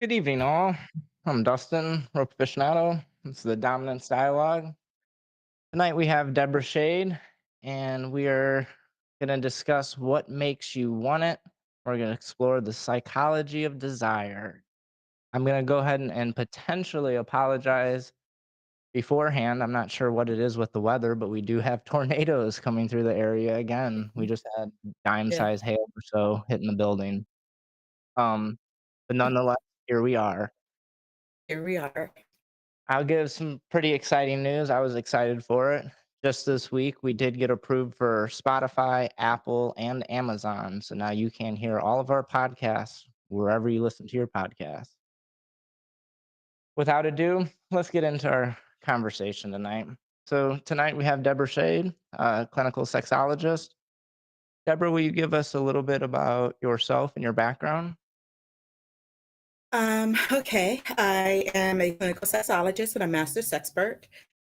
Good evening, all. I'm Dustin, rope aficionado. This is the Dominance Dialogue. Tonight we have Debra Shade, and we are going to discuss what makes you want it. We're going to explore the psychology of desire. I'm going to go ahead and potentially apologize beforehand. I'm not sure what it is with the weather, but we do have tornadoes coming through the area again. We Mhm. just had dime Yeah, size hail or so hitting the building. Um, but nonetheless, here we are. here we are. I'll give some pretty exciting news. I was excited for it. Just this week, we did get approved for Spotify, Apple, and Amazon. So now you can hear all of our podcasts wherever you listen to your podcasts. Without ado, let's get into our conversation tonight. So tonight we have Debra Shade, clinical sexologist. Deborah, will you give us a little bit about yourself and your background? Okay, I am a clinical sexologist and a master sexpert.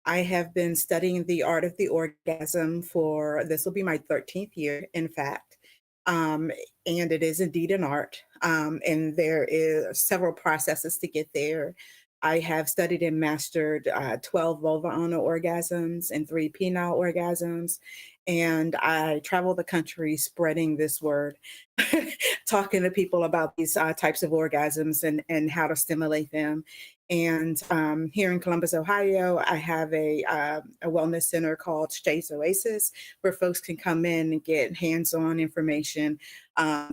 I have been studying the art of the orgasm for this will be my 13th year, in fact. Um, and it is indeed an art. And there is several processes to get there. I have studied and mastered 12 vulva owner orgasms and 3 penile orgasms. And I travel the country spreading this word, talking to people about these types of orgasms and how to stimulate them. And here in Columbus, Ohio, I have a wellness center called Shades Oasis, where folks can come in and get hands-on information.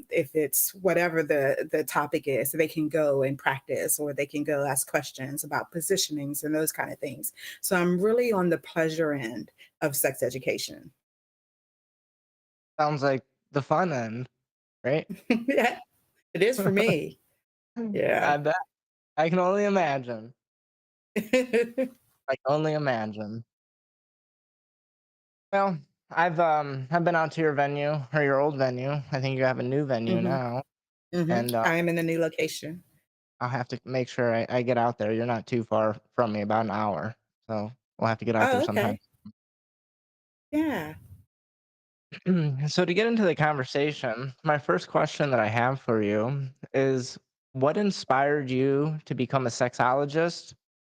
If it's whatever the topic is, they can go and practice, or they can go ask questions about positionings and those kind of things. So I'm really on the pleasure end of sex education. Sounds like the fun end, right? Yeah, it is for me. Yeah. I bet. I can only imagine. I can only imagine. Well, I've been out to your venue or your old venue. I think you have a new venue hmm now, hmm and I am in a new location. I'll have to make sure I get out there. You're not too far from me, about an hour, so we'll have to get out there Oh, sometime. okay. Yeah. So to get into the conversation, my first question that I have for you is, what inspired you to become a sexologist,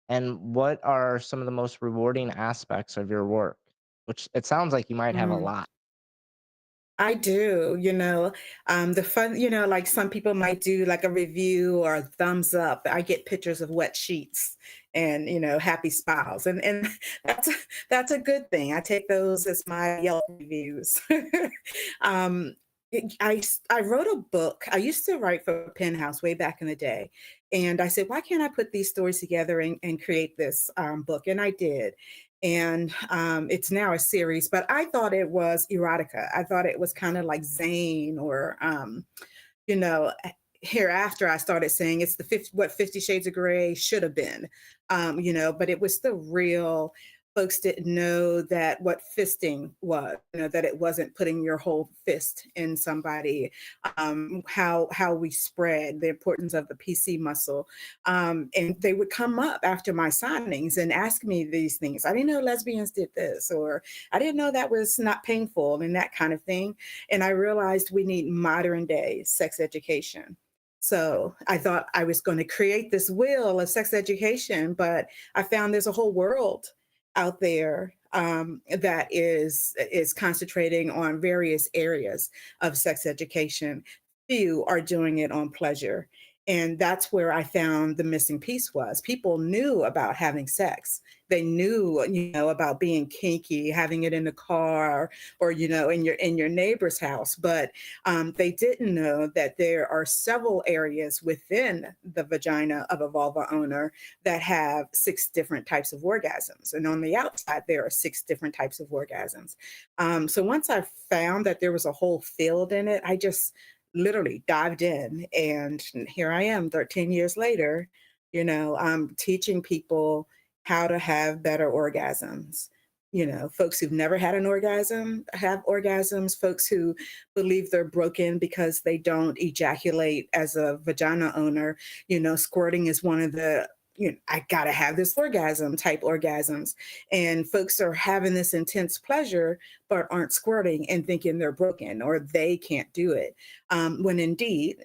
and what are some of the most rewarding aspects of your work? Which it sounds like you might have a Mm. lot. I do, the fun, like some people might do like a review or a thumbs up. I get pictures of wet sheets and, happy smiles. And that's that's a good thing. I take those as my Yelp reviews. um I wrote a book. I used to write for Penhouse way back in the day. And I said, why can't I put these stories together and create this book? And I did. And it's now a series, but I thought it was erotica. I thought it was kind of like Zane or, you know, hereafter I started saying it's the 50, what 50 Shades of Grey should have been, but it was still real. Folks didn't know that what fisting was, that it wasn't putting your whole fist in somebody, how we spread, the importance of the PC muscle. And they would come up after my signings and ask me these things. I didn't know lesbians did this, or I didn't know that was not painful and that kind of thing. And I realized we need modern day sex education. So I thought I was going to create this wheel of sex education, but I found there's a whole world out there that is concentrating on various areas of sex education. Few are doing it on pleasure. And that's where I found the missing piece was. People knew about having sex. They knew, about being kinky, having it in the car or, in your neighbor's house. But they didn't know that there are several areas within the vagina of a vulva owner that have 6 different types of orgasms. And on the outside, there are 6 different types of orgasms. So once I found that there was a whole field in it, I just literally dived in. And here I am 13 years later, I'm teaching people how to have better orgasms. Folks who've never had an orgasm have orgasms, folks who believe they're broken because they don't ejaculate as a vagina owner. Squirting is one of the I gotta have this orgasm type orgasms. And folks are having this intense pleasure, but aren't squirting and thinking they're broken or they can't do it. When indeed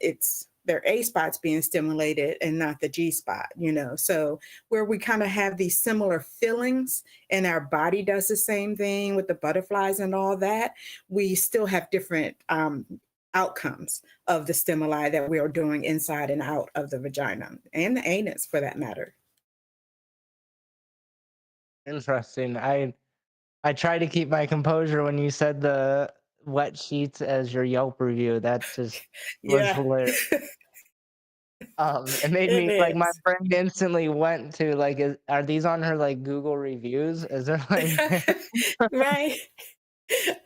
their A spots being stimulated and not the G spot, you know. So where we kind of have these similar feelings and our body does the same thing with the butterflies and all that, we still have different outcomes of the stimuli that we are doing inside and out of the vagina and the anus for that matter. Interesting. I try to keep my composure when you said the wet sheets as your Yelp review. That just was Yeah, hilarious. It made it me like my is. brain instantly went to like, are these on her like Google reviews? Is there like, Right.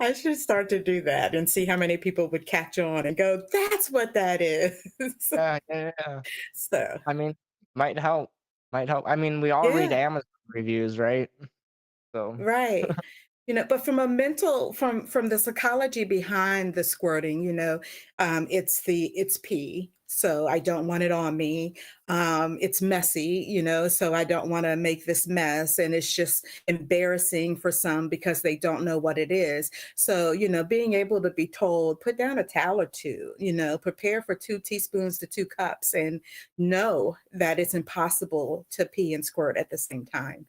I should start to do that and see how many people would catch on and go, "That's what that is." yeah, yeah, yeah. So, I mean, might help. Might help. I mean, we all read yeah. Amazon reviews, right? So Right. You know, but from a mental from the psychology behind the squirting, you know, it's pee, so I don't want it on me. It's messy, you know, so I don't want to make this mess, and it's just embarrassing for some because they don't know what it is. So, you know, being able to be told, put down a towel or two, you know, prepare for 2 teaspoons to 2 cups, and know that it's impossible to pee and squirt at the same time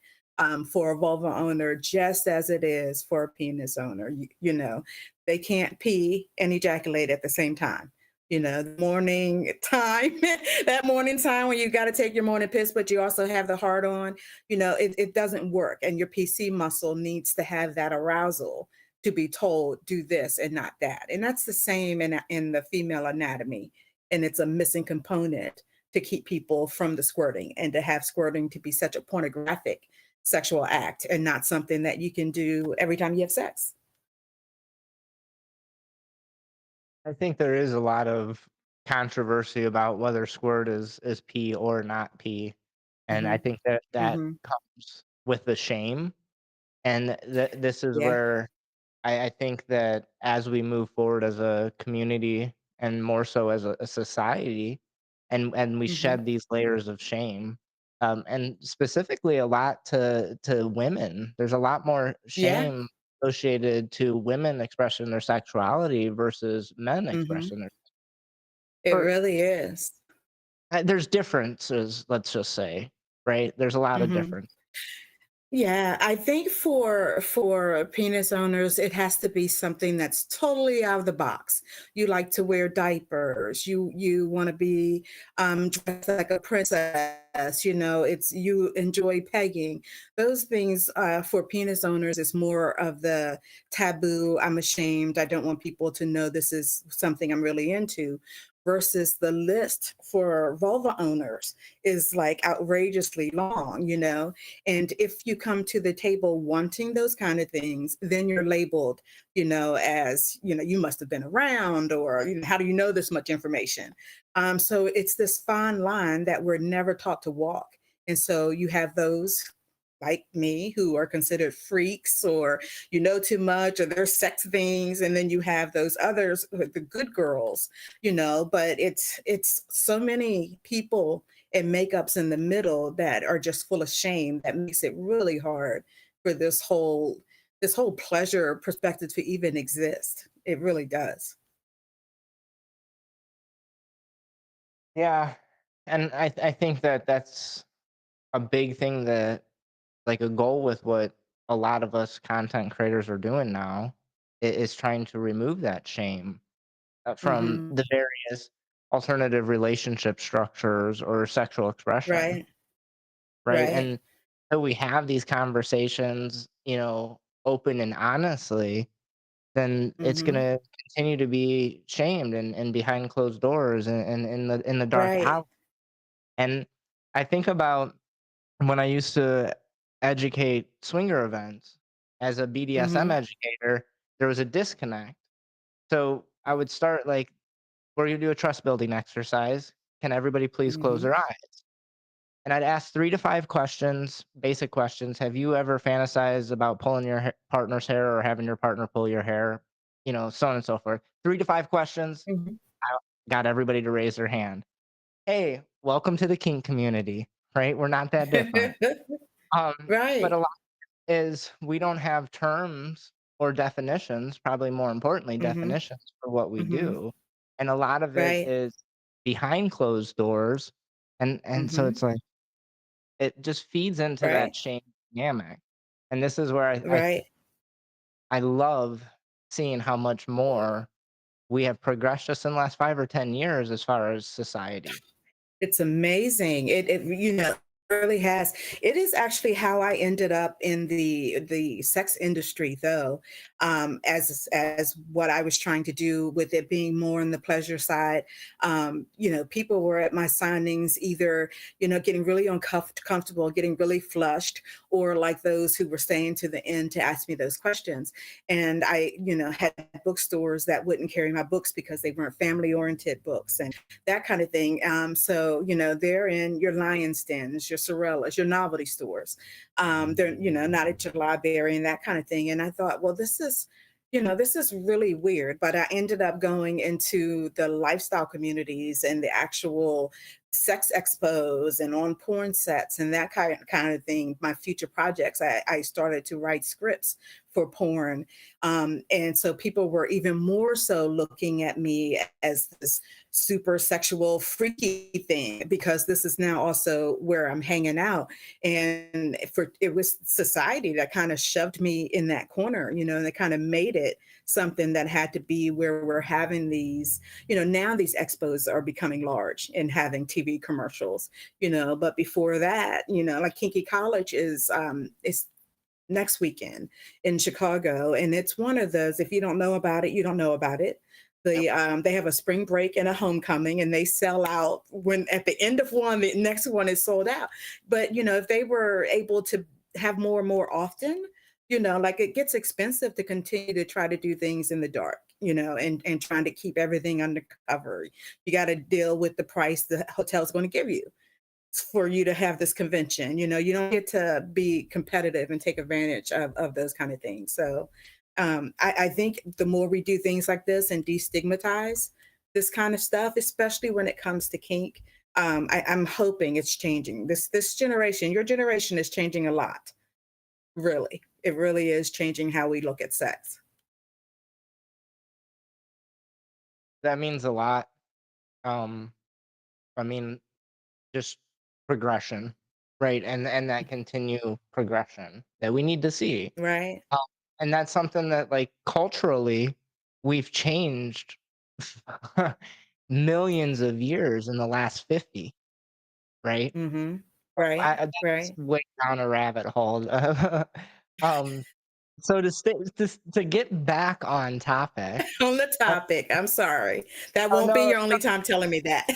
for a vulva owner, just as it is for a penis owner. You know, they can't pee and ejaculate at the same time. You know, the morning time, that morning time when you got to take your morning piss, but you also have the heart on, you know, it doesn't work. And your PC muscle needs to have that arousal to be told, do this and not that. And that's the same in the female anatomy. And it's a missing component to keep people from the squirting and to have squirting to be such a pornographic sexual act and not something that you can do every time you have sex. I think there is a lot of controversy about whether squirt is pee or not pee, and I Mhm. think that that Mhm. comes with the shame, and this is Yeah. where I think that as we move forward as a community and more so as a society, and we Mhm. shed these layers of shame, and specifically a lot to women. There's a lot more Yeah. shame associated to women expressing their sexuality versus men Mhm. expressing their It or really is. there's differences, let's just say, right? There's a lot of Mhm. difference. Yeah, I think for penis owners, it has to be something that's totally out of the box. You like to wear diapers. You want to be dressed like a princess. You know, it's you enjoy pegging. Those things for penis owners is more of the taboo. I'm ashamed. I don't want people to know this is something I'm really into. Versus the list for vulva owners is like outrageously long. You know, and if you come to the table wanting those kind of things, then you're labeled, you know, as, you know, you must have been around or, you know, how do you know this much information? So it's this fine line that we're never taught to walk. And so you have those like me who are considered freaks or you know too much or there's sex things and then you have those others the good girls, you know, but it's so many people and makeups in the middle that are just full of shame that makes it really hard for this whole pleasure perspective to even exist. It really does. Yeah, and I think that that's a big thing that like a goal with what a lot of us content creators are doing now is trying to remove that shame from Mhm. the various alternative relationship structures or sexual expression, Right. right? Right. And so we have these conversations, open and honestly, then it's Mhm. gonna continue to be shamed and behind closed doors and in the dark Right. alley. And I think about when I used to educate swinger events as a BDSM Mhm. educator, there was a disconnect. So I would start like, we're gonna do a trust building exercise. Can everybody please close Mhm. their eyes? And I'd ask 3 to 5 questions, basic questions. Have you ever fantasized about pulling your partner's hair or having your partner pull your hair? So on and so forth. 3 to 5 questions. Mhm. I got everybody to raise their hand. Hey, welcome to the kink community, right? We're not that different. But Right. a lot is we don't have terms or definitions, probably more importantly, Mhm. definitions for what we Mhm. do. And a lot of it Right. is behind closed doors, and so Mhm. it's like it just feeds into that Right. shame dynamic. And this is where Right. I love seeing how much more we have progressed just in the last 5 or 10 years as far as society. It's amazing. It really has. It is actually how I ended up in the sex industry though, as what I was trying to do with it being more on the pleasure side. People were at my signings either, getting really uncomfortable, getting really flushed, or like those who were staying to the end to ask me those questions. And I, had bookstores that wouldn't carry my books because they weren't family oriented books. And that kind of thing. So, they're in your Lion's Dens, your Sorellas, your novelty stores. They're, not at your library and that kind of thing. And I thought, well, this is really weird. But I ended up going into the lifestyle communities and the actual sex expos and on porn sets and that kind of thing. My future projects, I started to write scripts for porn. And so people were even more so looking at me as this super sexual freaky thing because this is now also where I'm hanging out. And it was society that kind of shoved me in that corner, and they kind of made it something that had to be where we're having these, now these expos are becoming large and having TV commercials, but before that, like Kinky College is next weekend in Chicago. And it's one of those, if you don't know about it, you don't know about it. Yep. They have a spring break and a homecoming, and they sell out when at the end of one, the next one is sold out. But if they were able to have more and more often, like it gets expensive to continue to try to do things in the dark, and trying to keep everything undercover. You got to deal with the price the hotel's going to give you for you to have this convention. You don't get to be competitive and take advantage of those kind of things. So I think the more we do things like this and destigmatize this kind of stuff, especially when it comes to kink, I'm hoping it's changing. This generation, your generation is changing a lot. Really. It really is changing how we look at sex. That means a lot. Um, I mean, just progression, right? And that continue progression that we need to see. Right? Um, and that's something that, like, culturally, we've changed millions of years in the last 50, right? Mm-hmm. Right. That's Right. way down a rabbit hole. Um, so to get back on topic, On the uh, topic, I'm sorry. That oh, won't be no, your only time telling me that.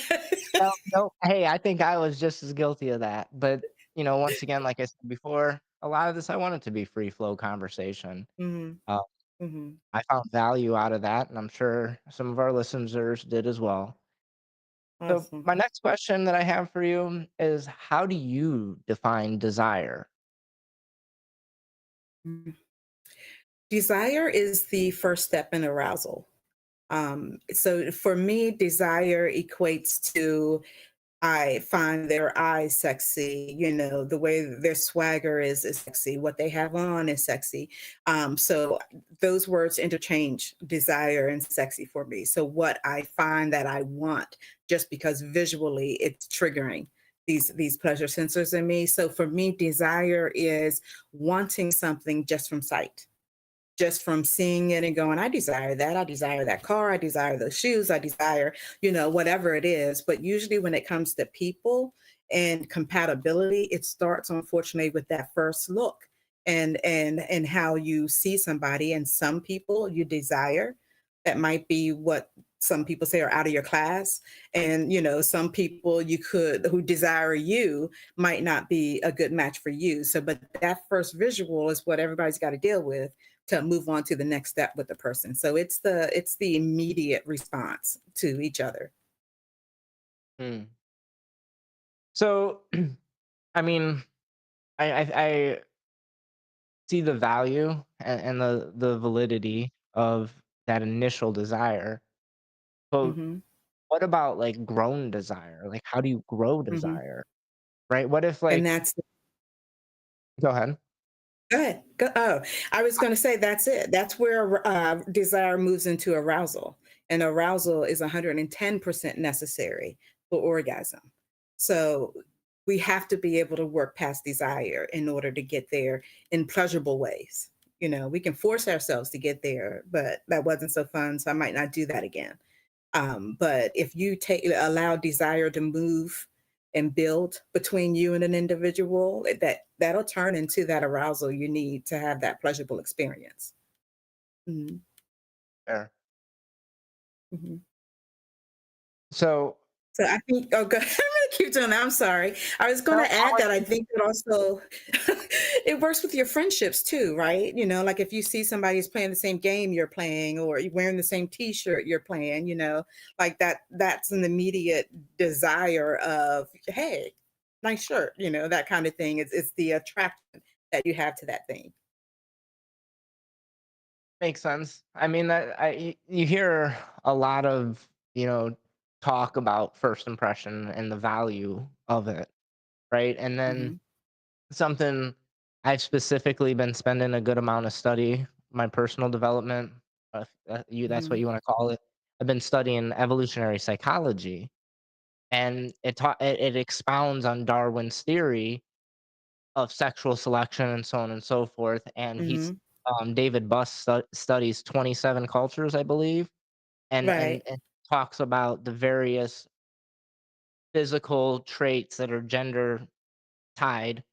no, no, hey, I think I was just as guilty of that, but, once again, like I said before, a lot of this I want it to be free flow conversation. Mhm. Uh, Mhm. I found value out of that, and I'm sure some of our listeners did as well. So, Awesome. my next question that I have for you is, how do you define desire? Mm. Desire is the first step in arousal. So for me, desire equates to I find their eyes sexy, the way their swagger is sexy, what they have on is sexy. So those words interchange desire and sexy for me. So what I find that I want just because visually it's triggering these pleasure sensors in me. So for me, desire is wanting something just from sight, just from seeing it and going, I desire that. I desire that car. I desire those shoes. I desire, whatever it is. But usually when it comes to people and compatibility, it starts unfortunately with that first look and how you see somebody. And some people you desire, that might be what some people say are out of your class. And some people you could who desire you might not be a good match for you. So but that first visual is what everybody's got to deal with to move on to the next step with the person. So it's the immediate response to each other. Hmm. So, I mean, I see the value and the validity of that initial desire, but Hmm. what about, like, grown desire? Like, how do you grow Hmm. desire, right? What if, And like, that's go ahead. go ahead. Go, oh, I was going to say that's it. That's where desire moves into arousal. and arousal is 110% necessary for orgasm. So we have to be able to work past desire in order to get there in pleasurable ways. We can force ourselves to get there, but that wasn't so fun, so I might not do that again. But if you allow desire to move and build between you and an individual, that'll turn into that arousal you need to have that pleasurable experience. Mhm, Fair. mhm. So So I think, oh, good. I'm gonna keep doing that. I'm sorry. I was going no, to add that I think that also it works with your friendships too, right? Like if you see somebody who's playing the same game you're playing, or you're wearing the same T-shirt you're playing, like that's an immediate desire of, hey, nice shirt, that kind of thing. It's the attraction that you have to that thing. makes sense. I mean that you hear a lot of, talk about first impression and the value of it, right? And then Hmm. something I've specifically been spending a good amount of study, my personal development, that's what Hmm. you want to call it. I've been studying evolutionary psychology, and it expounds on Darwin's theory of sexual selection and so on and so forth. And Hmm. David Buss studies 27 cultures, I believe, and Right. and talks about the various physical traits that are gender tied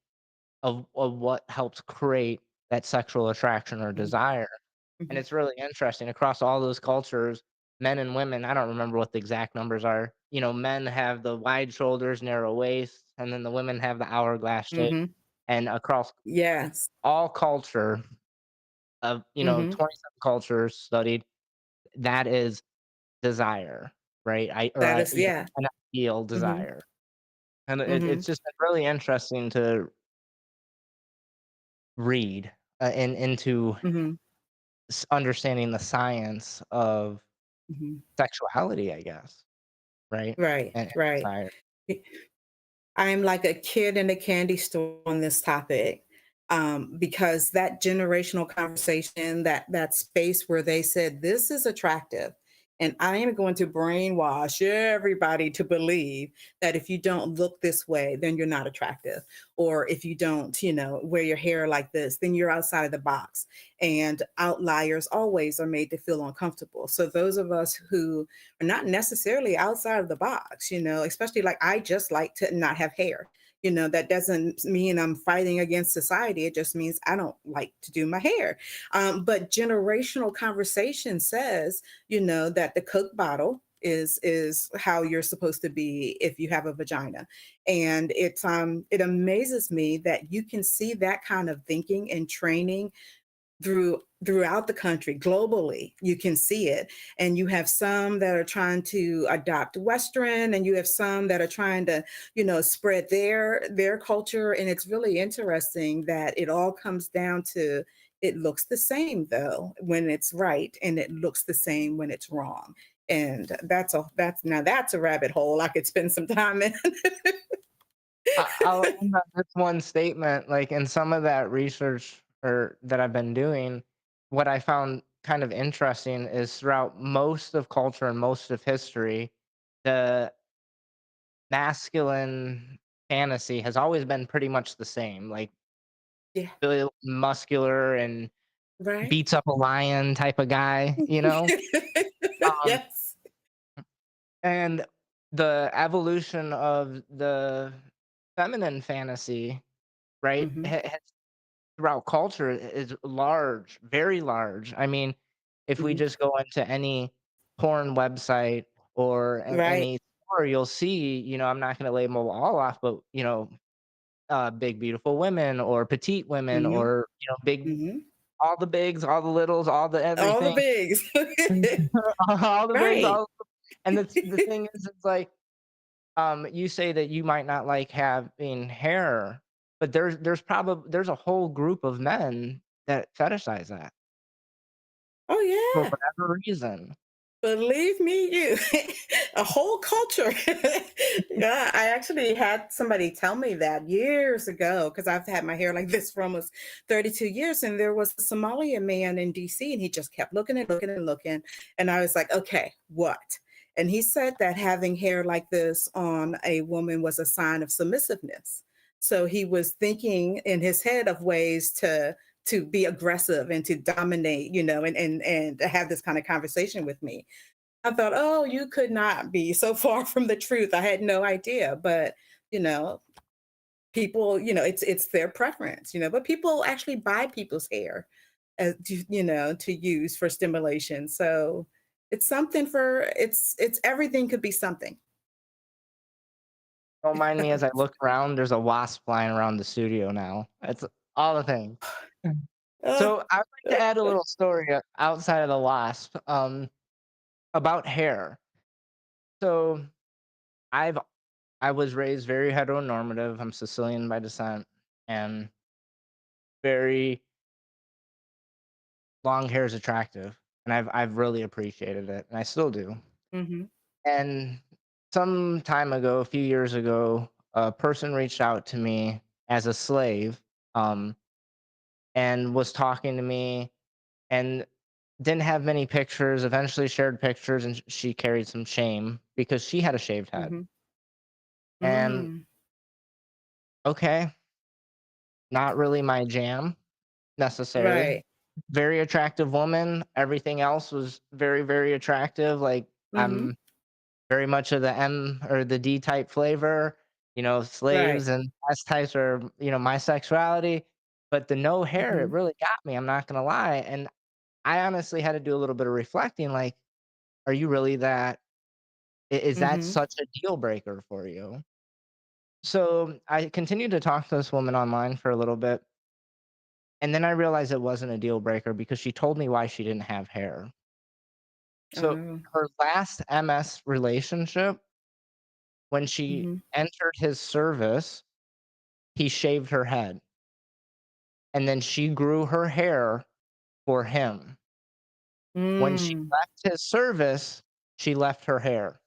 of what helps create that sexual attraction or Hmm. desire. And Hmm. it's really interesting across all those cultures, men and women. I don't remember what the exact numbers are. Men have the wide shoulders, narrow waist, and then the women have the hourglass shape. Hmm. And across Yes. all culture of Hmm. 27 cultures studied, that is desire, right? That is, I yeah. cannot feel Hmm. desire, and Hmm. it's just been really interesting to read into Hmm. understanding the science of Hmm. sexuality, I guess, right? Right, And right. desire. I'm like a kid in a candy store on this topic, because that generational conversation, that space where they said, "This is attractive," and I am going to brainwash everybody to believe that if you don't look this way, then you're not attractive, or if you don't, wear your hair like this, then you're outside of the box. And outliers always are made to feel uncomfortable. So those of us who are not necessarily outside of the box, especially like I just like to not have hair. That doesn't mean I'm fighting against society. It just means I don't like to do my hair. But generational conversation says, that the Coke bottle is how you're supposed to be if you have a vagina. And it amazes me that you can see that kind of thinking and training throughout the country globally. You can see it, and you have some that are trying to adopt western, and you have some that are trying to spread their culture. And it's really interesting that it all comes down to, it looks the same though when it's right, and it looks the same when it's wrong. And that's a rabbit hole I could spend some time in. I'll end on this one statement. Like in some of that research or that I've been doing, what I found kind of interesting is throughout most of culture and most of history, the masculine fantasy has always been pretty much the same. Like Yeah. really muscular and Right. beats up a lion type of guy. Um, Yes. and the evolution of the feminine fantasy, right, Hmm. has throughout culture is large, very large. I mean, if we Hmm. just go into any porn website or Right. any store, you'll see, I'm not going to label them all off, but big beautiful women or petite women Hmm. or big, Hmm. all the bigs, all the littles, all the All the everything. bigs. All the bigs, Right. all and the thing is, it's like, you say that you might not like having hair, but there's a whole group of men that fetishize that Oh, for yeah. whatever reason. Believe me, you a whole culture. Yeah, I actually had somebody tell me that years ago because I've had my hair like this for almost 32 years. And there was a Somalian man in DC, and he just kept looking and looking and looking. And I was like, okay, what? And he said that having hair like this on a woman was a sign of submissiveness. So he was thinking in his head of ways to be aggressive and to dominate, and to have this kind of conversation with me. I thought, "Oh, you could not be so far from the truth." I had no idea, but, you know, people, it's their preference, but people actually buy people's hair, to use for stimulation. So, it's everything could be something. Don't mind me as I look around, there's a wasp flying around the studio now. That's all the things. Oh, So, I'd like to add a little story outside of the wasp, about hair. So, I've I was raised very heteronormative. I'm Sicilian by descent, and very long hair is attractive, and I've really appreciated it, and I still do. mhm, And some time ago, a few years ago, a person reached out to me as a slave, um, and was talking to me and didn't have many pictures. Eventually, shared pictures, and she carried some shame because she had a shaved head. mhm, And mm, okay, not really my jam necessarily. right, Very attractive woman. Everything else was very, very attractive. Like, mhm, I'm very much of the M or the D type flavor. right, Slaves and S types are, my sexuality. But the no hair, it mhm, really got me. I'm not gonna lie. And I honestly had to do a little bit of reflecting. Like, are you really that? Is that mhm, such a deal breaker for you? So I continued to talk to this woman online for a little bit. And then I realized it wasn't a deal breaker because she told me why she didn't have hair. So oh, her last MS relationship, when she mhm, entered his service, he shaved her head, and then she grew her hair for him. When she mm, left his service, she left her hair,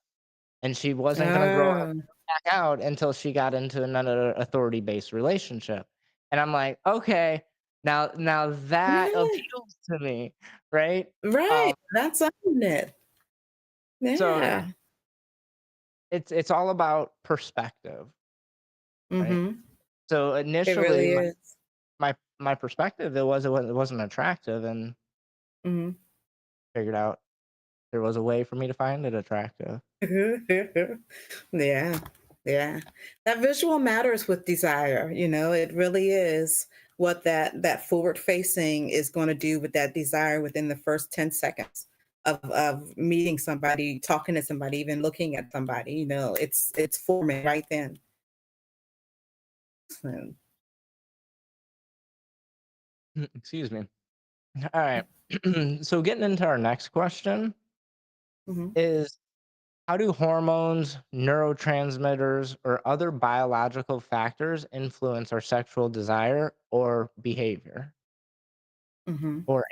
and she wasn't gonna grow her oh, back out until she got into another authority-based relationship. And I'm like, "Okay, now that yeah, appeals to me," right? right, Um, that's owning it. so Yeah, it's all about perspective, right? mhm, So it initially, really my is. my perspective, it wasn't attractive, and Mhm. figured out there was a way for me to find it attractive. Yeah, yeah. That visual matters with desire, it really is what that forward facing is gonna do with that desire within the first 10 seconds of meeting somebody, talking to somebody, even looking at somebody, it's forming right then. So Excuse me. All right. So getting into our next question mhm, is, how do hormones, neurotransmitters, or other biological factors influence our sexual desire or behavior mhm. or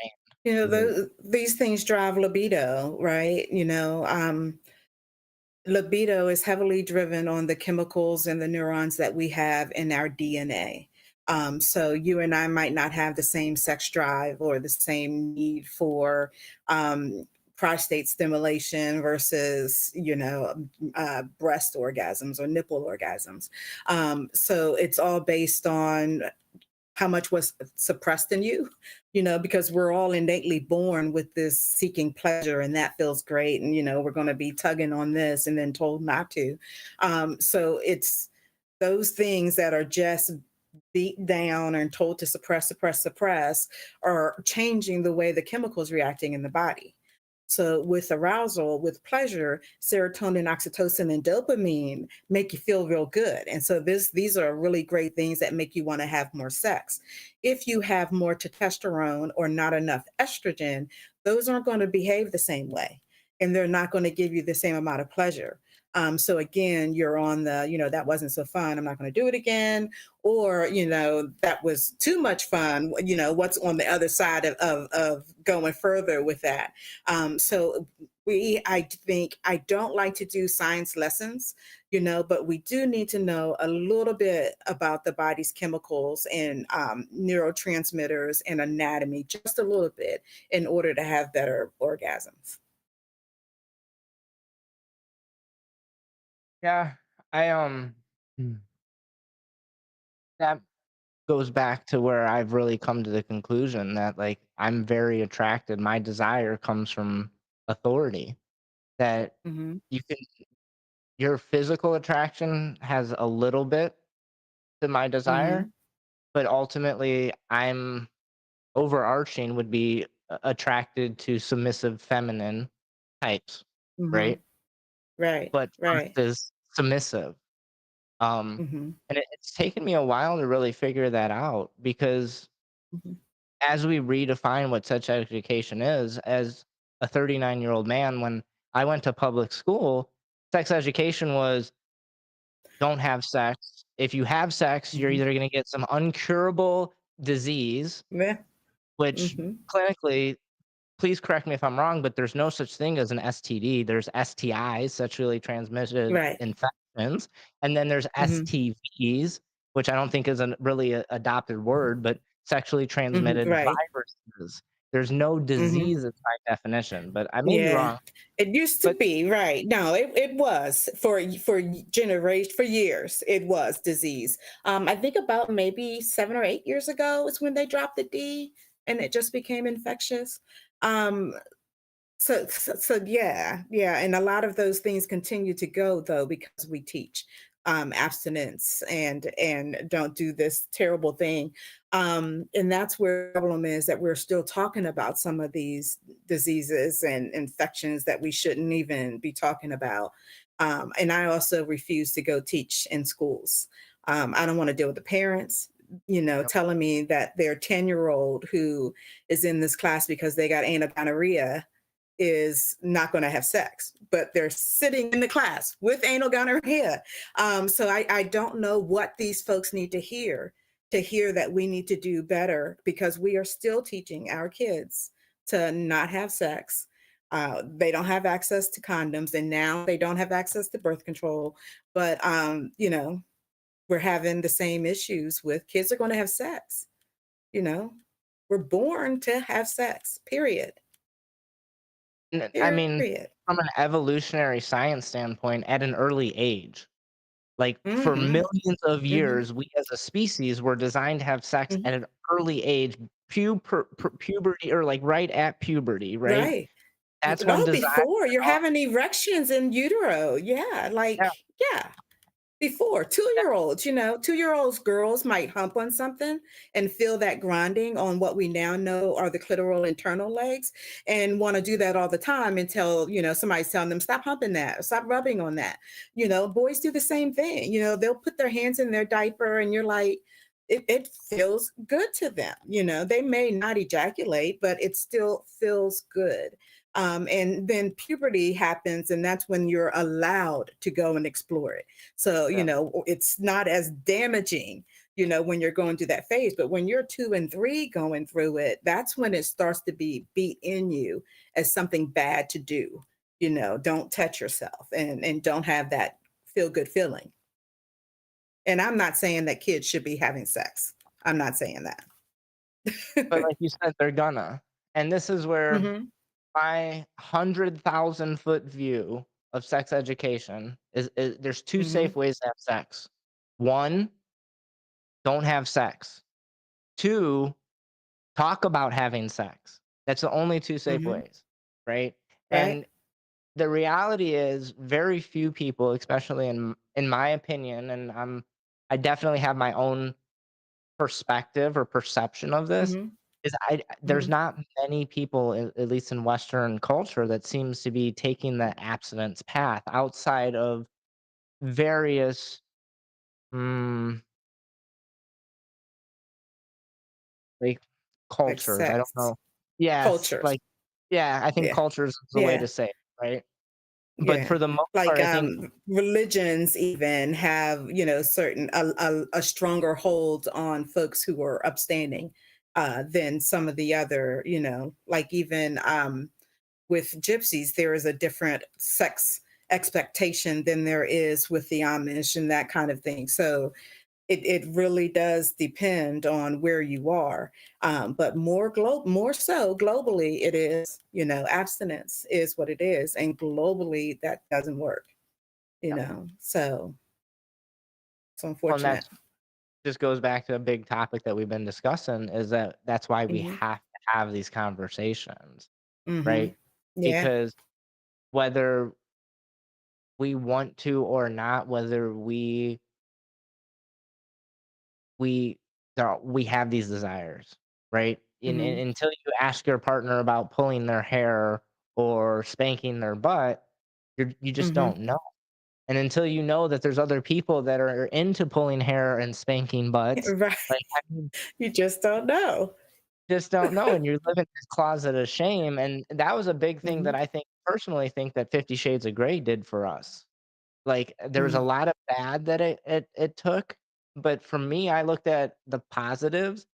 behavior? These things drive libido, right? Libido is heavily driven on the chemicals and the neurons that we have in our DNA. So you and I might not have the same sex drive or the same need for prostate stimulation versus, breast orgasms or nipple orgasms. So it's all based on how much was suppressed in you, because we're all innately born with this seeking pleasure and that feels great. And, we're going to be tugging on this and then told not to. So it's those things that are just beat down and told to suppress, suppress, suppress are changing the way the chemicals reacting in the body. So with arousal, with pleasure, serotonin, oxytocin, and dopamine make you feel real good. And so these are really great things that make you want to have more sex. If you have more testosterone or not enough estrogen, those aren't going to behave the same way. And they're not going to give you the same amount of pleasure. So again, you're on the, that wasn't so fun. I'm not going to do it again. Or, that was too much fun. What's on the other side of going further with that? So I think I don't like to do science lessons, but we do need to know a little bit about the body's chemicals and neurotransmitters and anatomy, just a little bit, in order to have better orgasms. Yeah, I that goes back to where I've really come to the conclusion that like I'm very attracted. My desire comes from authority. That Hmm. you can your physical attraction has a little bit to my desire, Hmm. but ultimately I'm overarching would be attracted to submissive feminine types, Hmm. right? Right. But Right. versus submissive. Hmm. And it's taken me a while to really figure that out because Hmm. as we redefine what sex education is, as a 39-year-old man, when I went to public school, sex education was don't have sex. If you have sex, you're Hmm. either going to get some uncurable disease, Yeah. which Hmm. clinically, please correct me if I'm wrong, but there's no such thing as an STD. There's STIs, sexually transmitted Right. infections, and then there's Hmm. STVs, which I don't think is a really adopted word, but sexually Hmm. transmitted Right. viruses. There's no Hmm. diseases by definition, but I may be Yeah, wrong. it used to But be, right. No, it was for generation for years, it was disease. I think about maybe 7 or 8 years ago is when they dropped the D and it just became infectious. Um, so yeah, yeah, and a lot of those things continue to go though because we teach abstinence and don't do this terrible thing. And that's where the problem is that we're still talking about some of these diseases and infections that we shouldn't even be talking about. And I also refuse to go teach in schools. I don't want to deal with the parents, you know, telling me that their 10-year-old who is in this class because they got anal gonorrhea is not going to have sex, but they're sitting in the class with anal gonorrhea. So I don't know what these folks need to hear that we need to do better because we are still teaching our kids to not have sex. They don't have access to condoms, and now they don't have access to birth control. But we're having the same issues with kids are going to have sex. You know, we're born to have sex. Period. I mean, Period. from an evolutionary science standpoint, at an early age, like, for Mhm, millions of mhm, years, we as a species were designed to have sex mhm. at an early age, puberty or, like, right at puberty, right? Right. That's when No, desire before you're off. having erections in utero. Yeah, Yeah, yeah. Before yeah, 2-year-olds, 2-year-olds girls might hump on something and feel that grinding on what we now know are the clitoral internal legs and want to do that all the time until, somebody's telling them, stop humping that, stop rubbing on that. Boys do the same thing. They'll put their hands in their diaper and you're like, it feels good to them. They may not ejaculate, but it still feels good. And then puberty happens, and that's when you're allowed to go and explore it. So, yeah. it's not as damaging, when you're going through that phase. But when you're 2 and 3 going through it, that's when it starts to be beat in you as something bad to do. Don't touch yourself and don't have that feel good feeling. And I'm not saying that kids should be having sex. I'm not saying But that. like you said, they're gonna. And this is where Hmm. my 100,000-foot view of sex education is there's 2 Hmm. safe ways to have sex. 1, don't have sex. 2, talk about having sex. That's the only 2 safe Hmm. ways, right? Right. And the reality is very few people, especially in my opinion, and I definitely have my own perspective or perception of this, Hmm. is there's Hmm. not many people, at least in Western culture, that seems to be taking the abstinence path outside of various, mm, like, Like cultures. I don't sex know. Yes, cultures. like, yeah, I think Yeah. cultures is the way Yeah. to say it, right? But Yeah. for the most Like, part, I think religions even have, certain a stronger hold on folks who are abstaining, than some of the other, like even, with gypsies, there is a different sex expectation than there is with the Amish and that kind of thing. So it really does depend on where you are. But more so globally, it is, abstinence is what it is. And globally, that doesn't work, Yeah. So it's Well, and unfortunate. that's just goes back to a big topic that we've been discussing is that that's why we Hmm. have to have these conversations, Hmm. right? Yeah. Because whether we want to or not, whether we we have these desires, right? And Hmm. until you ask your partner about pulling their hair or spanking their butt, you just Hmm. don't know. And until you know that there's other people that are into pulling hair and spanking butts, Right. like, I mean, You just don't know. just don't know, and you're living in this closet of shame, and that was a big thing that Hmm. I think personally think that 50 Shades of Grey did for us. Like, there was a Hmm. lot of bad that it took, but for me, I looked at the positives,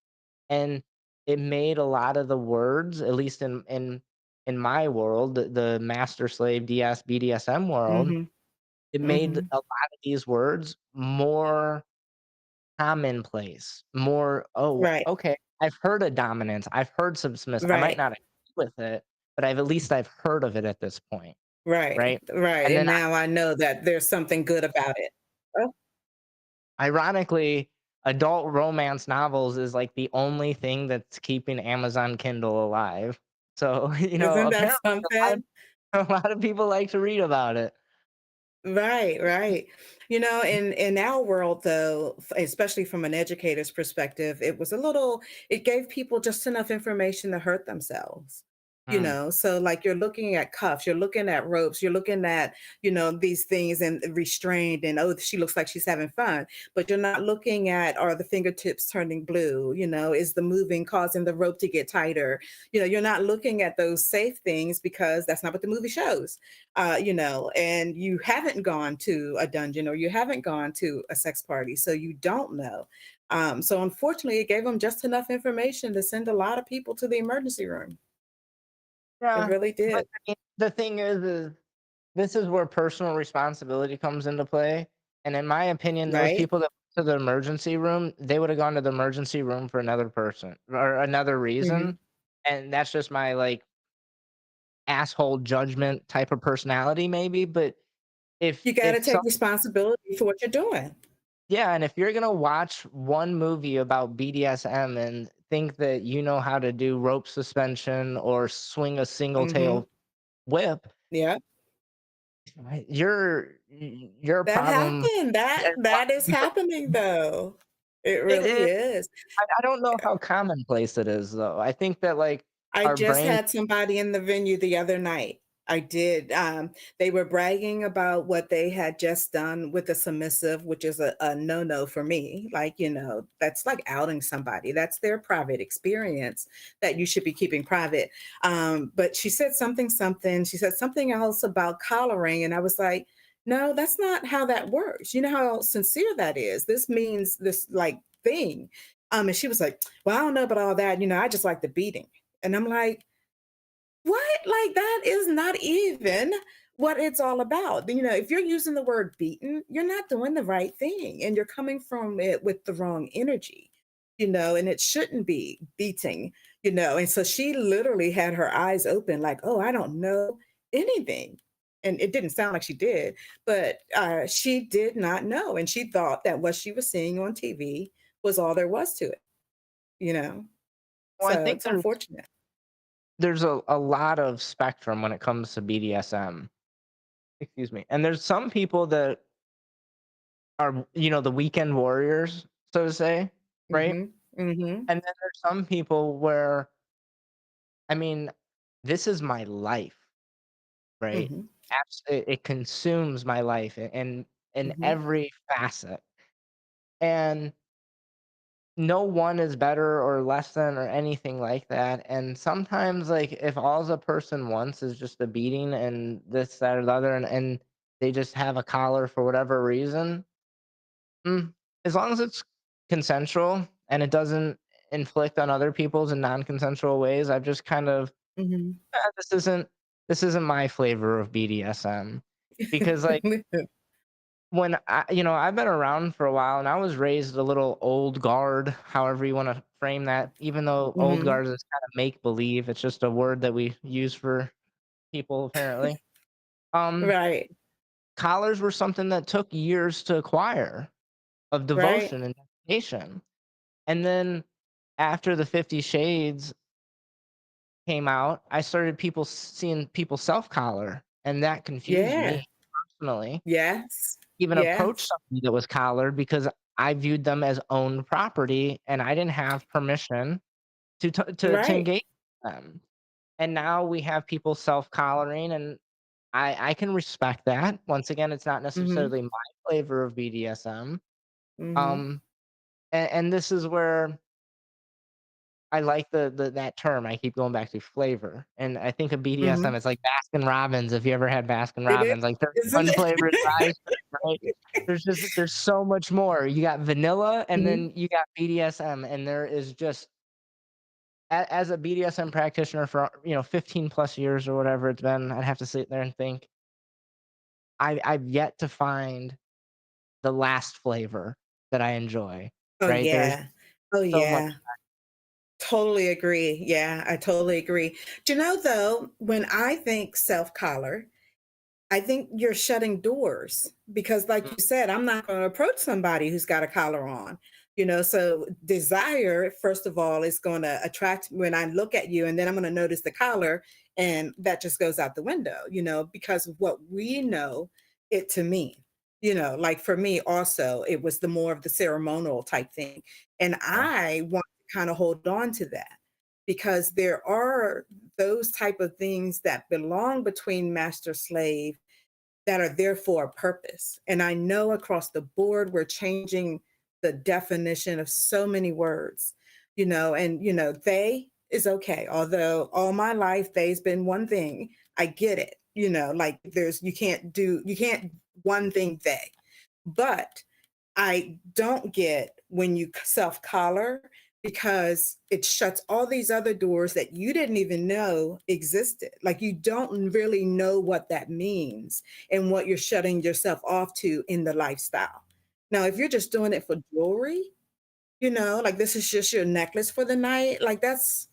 and it made a lot of the words, at least in my world, the master slave DS BDSM world, Hmm. it made Hmm. a lot of these words more commonplace, more, "Oh, Right. okay, I've heard of dominance, I've heard submiss I might Right. not agree with it, but at least I've heard of it at this point," Right. right? Right. And And then now I know that there's something good about it. Oh, ironically, adult romance novels is, like, the only thing that's keeping Amazon Kindle alive. So, isn't that apparently a lot of something? a lot of people like to read about it. Right, right. In our world though, especially from an educator's perspective, it gave people just enough information to hurt themselves. Mm, So like you're looking at cuffs, you're looking at ropes, you're looking at, these things and restrained and oh, she looks like she's having fun. But you're not looking at are the fingertips turning blue, is the moving causing the rope to get tighter? You're not looking at those safe things because that's not what the movie shows, and you haven't gone to a dungeon or you haven't gone to a sex party, so you don't know. So unfortunately, it gave them just enough information to send a lot of people to the emergency room. It yeah, really but, did, I mean, the thing is this is where personal responsibility comes into play, and in my opinion, those right? people that went to the emergency room, they would have gone to the emergency room for another person or another reason, Mhm. and that's just my, like, asshole judgment type of personality maybe, but You got to if take some responsibility for what you're doing, yeah, and if you're gonna watch one movie about BDSM and think that you know how to do rope suspension or swing a single mhm. tail whip, Yeah, right, your that problem happened. That is happening, though. It it really is. is. I don't know how commonplace it is, though. I think that, like, I our just brain had somebody in the venue the other night. I did. They were bragging about what they had just done with a submissive, which is a no-no for me. Like, that's like outing somebody. That's their private experience that you should be keeping private. But she said something. She said something else about collaring. And I was like, no, that's not how that works. You know how sincere that is. This means this like thing. And she was like, well, I don't know about all that. I just like the beating. And I'm like, "What? Like, that is not even what it's all about." If you're using the word beaten, you're not doing the right thing, and you're coming from it with the wrong energy, and it shouldn't be beating, and so she literally had her eyes open like, "Oh, I don't know anything." And it didn't sound like she did, but, she did not know, and she thought that what she was seeing on TV was all there was to it, you know? well, I So, think it's unfortunate. there's a lot of spectrum when it comes to BDSM. Excuse me. And there's some people that are, the weekend warriors, so to say, right? Mhm, mhm. And then there's some people where, I mean, this is my life, right? Mhm, It consumes my life in mhm, every facet. And no one is better or less than or anything like that. And sometimes, like, if all the person wants is just a beating and this, that, or the other, and they just have a collar for whatever reason, as long as it's consensual and it doesn't inflict on other people's in non-consensual ways, I've just kind of, mhm. this isn't. this isn't my flavor of BDSM because like when I've been around for a while and I was raised a little old guard, however you want to frame that, even though old Mhm. guard is kind of make believe. It's just a word that we use for people apparently. Um, Right, Collars were something that took years to acquire of right. devotion and dedication. And then after the 50 Shades came out, I started seeing people self collar, and that confused Yeah. me personally. Yes. Even approach Yes. somebody that was collared because I viewed them as owned property and I didn't have permission to Right. engage them. And now we have people self-collaring and I can respect that. Once again, it's not Mhm. necessarily my flavor of BDSM. Mhm. Um, and this is where I like the that term. I keep going back to flavor, and I think of BDSM, Mhm. it's like Baskin Robbins. If you ever had Baskin It is, Robbins, like there's isn't one it? flavor is ice cream, right? There's so much more. You got vanilla, and Mhm. then you got BDSM, and there is just as a BDSM practitioner for 15 plus years or whatever it's been. I'd have to sit there and think I've yet to find the last flavor that I enjoy. Oh, Right? There's yeah. Oh, so much. yeah. Totally agree. Yeah, I totally agree. Do you know, though, when I think self-collar, I think you're shutting doors because, like you said, I'm not going to approach somebody who's got a collar on. So desire, first of all, is going to attract when I look at you, and then I'm going to notice the collar, and that just goes out the window, because of what we know it to mean. Like for me, also, it was the more of the ceremonial type thing. And Yeah. I want to kind of hold on to that because there are those type of things that belong between master slave that are there for a purpose. And I know across the board, we're changing the definition of so many words, and, they is okay. Although all my life, they's been one thing. I get it. Like you can't one thing they. But I don't get when you self collar because it shuts all these other doors that you didn't even know existed. Like you don't really know what that means and what you're shutting yourself off to in the lifestyle. Now, if you're just doing it for jewelry, like this is just your necklace for the night, like that's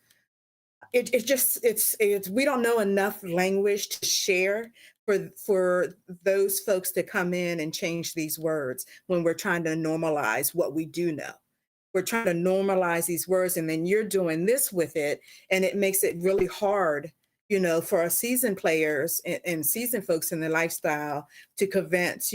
it's we don't know enough language to share for those folks to come in and change these words when we're trying to normalize what we do know. We're trying to normalize these words, and then you're doing this with it, and it makes it really hard, for our seasoned players and seasoned folks in the lifestyle to convince,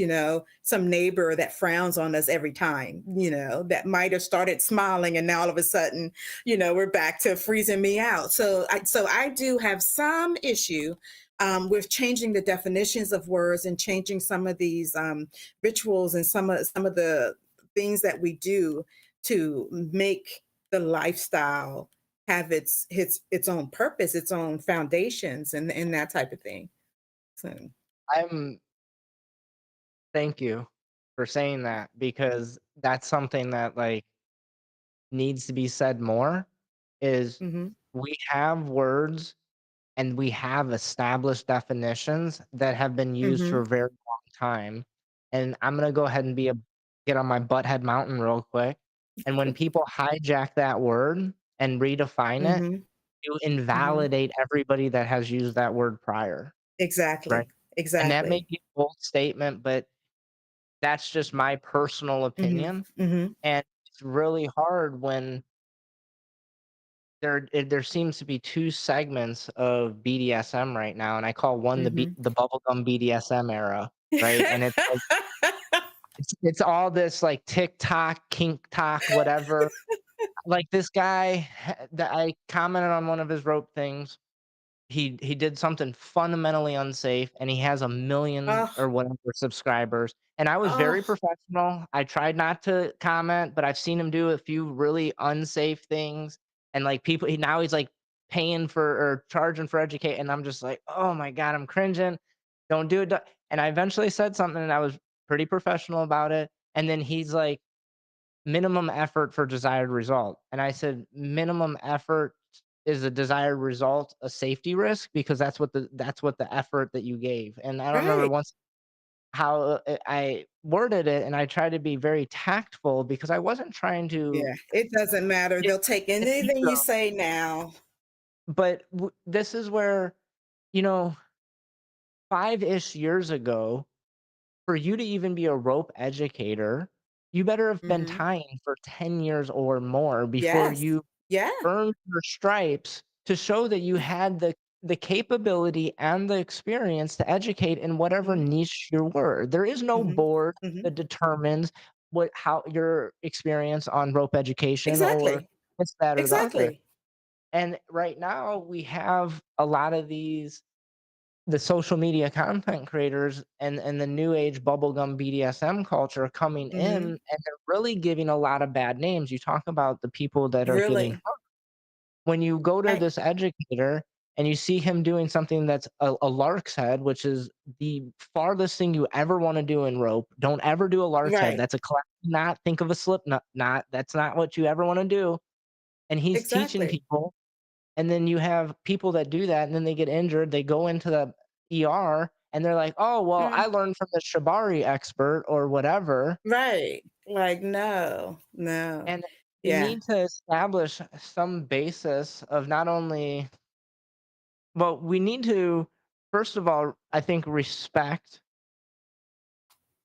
some neighbor that frowns on us every time, that might have started smiling, and now all of a sudden, we're back to freezing me out. So I do have some issue with changing the definitions of words and changing some of these rituals and some of the things that we do to make the lifestyle have its own purpose, its own foundations, and that type of thing. So, I'm Thank you for saying that because that's something that like needs to be said more is mhm, we have words and we have established definitions that have been used for mhm, a very long time. And I'm gonna go ahead and get on my butthead mountain real quick. And when people hijack that word and redefine it, mhm, you mhm. invalidate everybody that has used that word prior, right? Exactly, And that may exactly. be a bold statement, but that's just my personal Mhm, opinion. mhm, And it's really hard when there seems to be 2 segments of BDSM right now, and I call one mhm. the bubblegum BDSM era, right? And it's like it's all this like TikTok, kink talk, whatever. Like this guy that I commented on one of his rope things. He did something fundamentally unsafe, and he has a million Oh, or whatever subscribers, and I was very oh, professional. I tried not to comment, but I've seen him do a few really unsafe things, and, like, people now he's, like, paying for or charging for educate, and I'm just like, "Oh my god, I'm cringing. Don't do it, do" and I eventually said something, and I was pretty professional about it, and then he's like, "Minimum effort for desired result," and I said, "Minimum effort? is a desired result a safety risk? Because that's what the effort that you gave. And I don't remember Right. once how I worded it, and I tried to be very tactful because I wasn't trying to Yeah, it doesn't matter. get They'll take an anything you ego. say now. But this is where, you know, 5-ish years ago, for you to even be a rope educator, you better have been Mhm. tying for 10 years or more before Yes. you Yeah. earned your stripes to show that you had the capability and the experience to educate in whatever Mhm. niche you were. There is no Mhm. board Mhm. that determines how your experience on rope education or Exactly. this, that, or the other. Exactly. And right now we have a lot of the social media content creators and the new age bubblegum BDSM culture coming in, Mhm. and they're really giving a lot of bad names. You talk about the people that are getting Really. hurt. When you go to Right. this educator and you see him doing something that's a lark's head, which is the farthest thing you ever want to do in rope. Don't ever do a lark's head. Right. That's a class knot. Think of a slip knot. Not that's not what you ever want to do. And he's teaching Exactly. people, and then you have people that do that, and then they get injured, they go into the ER, and they're like, "Oh, well, Mm. I learned from the shibari expert," or whatever, Right. Like, no. No. and we Yeah. need to establish some basis of not only well, we need to, first of all, I think, respect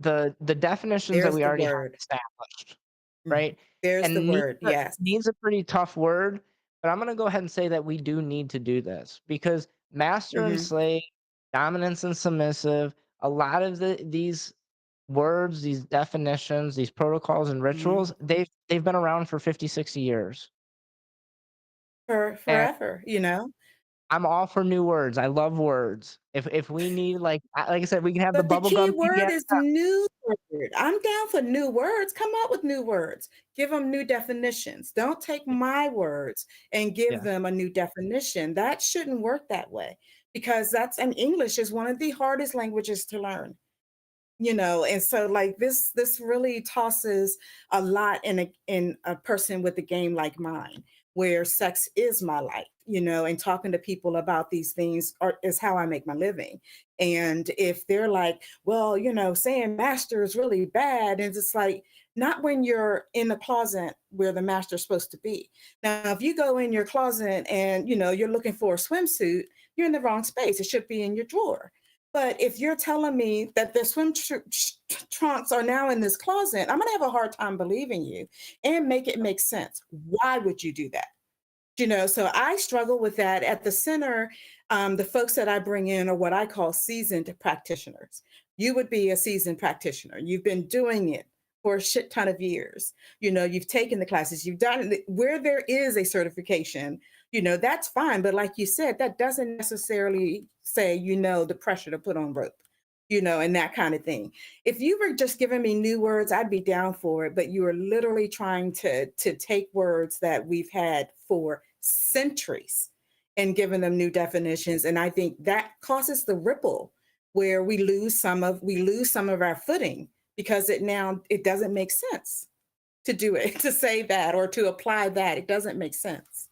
the definitions that There's we the already have word. established, Mhm. right? There's the And word. Yes. needs a pretty tough word, but I'm gonna go ahead and say that we do need to do this because master and Mhm. slave, dominance and submissive, a lot of these words, these definitions, these protocols and Mhm. rituals, they've been around for 50, 60 years. For And forever, you know? I'm all for new words. I love words. If we need like I said, we can have the But the key bubblegum word PBS. is new word. I'm down for new words. Come up with new words. Give them new definitions. Don't take my words and give Yeah. them a new definition. That shouldn't work that way because that's and English is one of the hardest languages to learn. And so like this really tosses a lot in a person with a game like mine where sex is my life, and talking to people about these things is how I make my living. And if they're like, well, saying master is really bad, and it's like not when you're in the closet where the master's supposed to be. Now if you go in your closet and you're looking for a swimsuit, you're in the wrong space. It should be in your drawer. But if you're telling me that the trunks are now in this closet, I'm going to have a hard time believing you and make it make sense. Why would you do that? So I struggle with that at the center. The folks that I bring in are what I call seasoned practitioners. You would be a seasoned practitioner. You've been doing it for a shit ton of years. You've taken the classes, you've done it. Where there is a certification, that's fine. But like you said, that doesn't necessarily say, the pressure to put on rope, and that kind of thing. If you were just giving me new words, I'd be down for it. But you are literally trying to take words that we've had for centuries and giving them new definitions. And I think that causes the ripple where we lose some of our footing because it doesn't make sense to do it, to say that or to apply that. It doesn't make sense.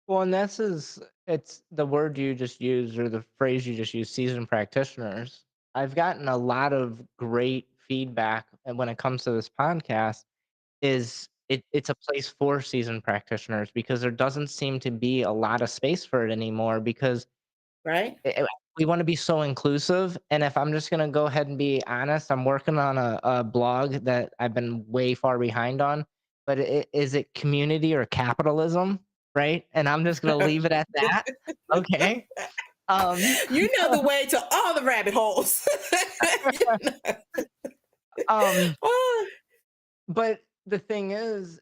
Well, and it's the word you just used or the phrase you just used, seasoned practitioners. I've gotten a lot of great feedback when it comes to this podcast. It's a place for seasoned practitioners because there doesn't seem to be a lot of space for it anymore because Right? we want to be so inclusive. And if I'm just gonna go ahead and be honest, I'm working on a blog that I've been way far behind on. But is it community or capitalism, right? And I'm just gonna leave it at that. Okay. Um, You know the way to all the rabbit holes. You know? um, Oh, but the thing is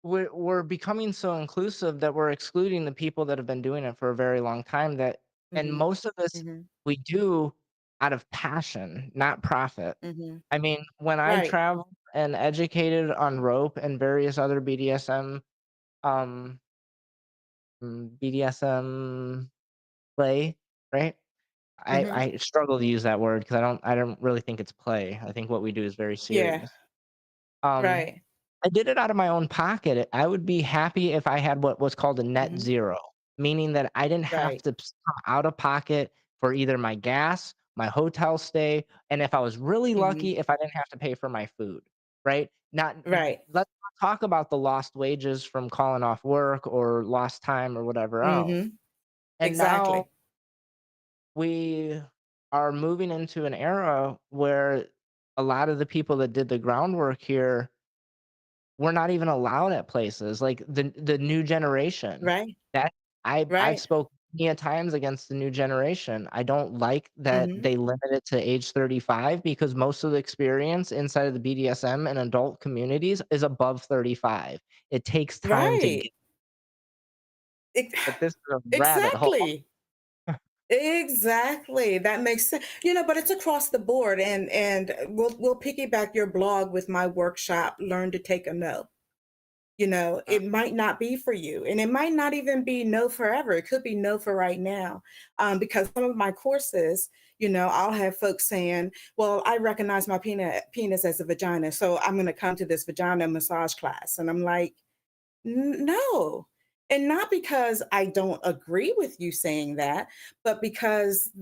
we're becoming so inclusive that we're excluding the people that have been doing it for a very long time and mhm, most of this mhm, we do out of passion, not profit. mhm. I mean, when I Right. traveled and educated on rope and various other um, BDSM play, right? I Mhm. I struggle to use that word because I don't really think it's play. I think what we do is very Yeah. serious. Um, Right. I did it out of my own pocket. I would be happy if I had what was called a net Mhm. zero, meaning that I didn't have Right. to come out of pocket for either my gas, my hotel stay, and if I was really Mhm. lucky, if I didn't have to pay for my food, right? Not Right. let's not talk about the lost wages from calling off work or lost time or whatever else. Mhm. And now Exactly. we are moving into an era where a lot of the people that did the groundwork here we're not even allowed at places, like, the new generation. Right. That I've Right. spoken many a times against the new generation. I don't like that Mhm. they limit it to age 35 because most of the experience inside of the BDSM and adult communities is above 35. It takes time to get Right. Ex but this is a rabbit hole. exactly. Exactly. That makes sense. But it's across the board, and we'll piggyback your blog with my workshop, Learn to Take a No. It might not be for you, and it might not even be no forever. It could be no for right now. Because some of my courses, I'll have folks saying, well, I recognize my penis as a vagina, so I'm going to come to this vagina massage class. And I'm like, No. And not because I don't agree with you saying that, but because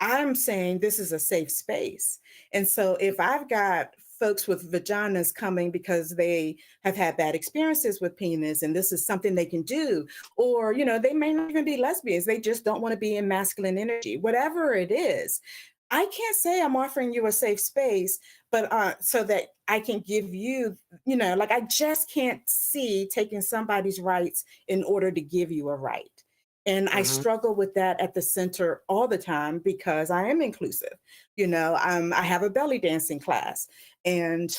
I'm saying this is a safe space. And so if I've got folks with vaginas coming because they have had bad experiences with penis and this is something they can do, or, they may not even be lesbians, they just don't want to be in masculine energy, whatever it is. I can't say I'm offering you a safe space, but so that I can give you, like I just can't see taking somebody's rights in order to give you a right. And I Mhm. struggle with that at the center all the time because I am inclusive. I have a belly dancing class, and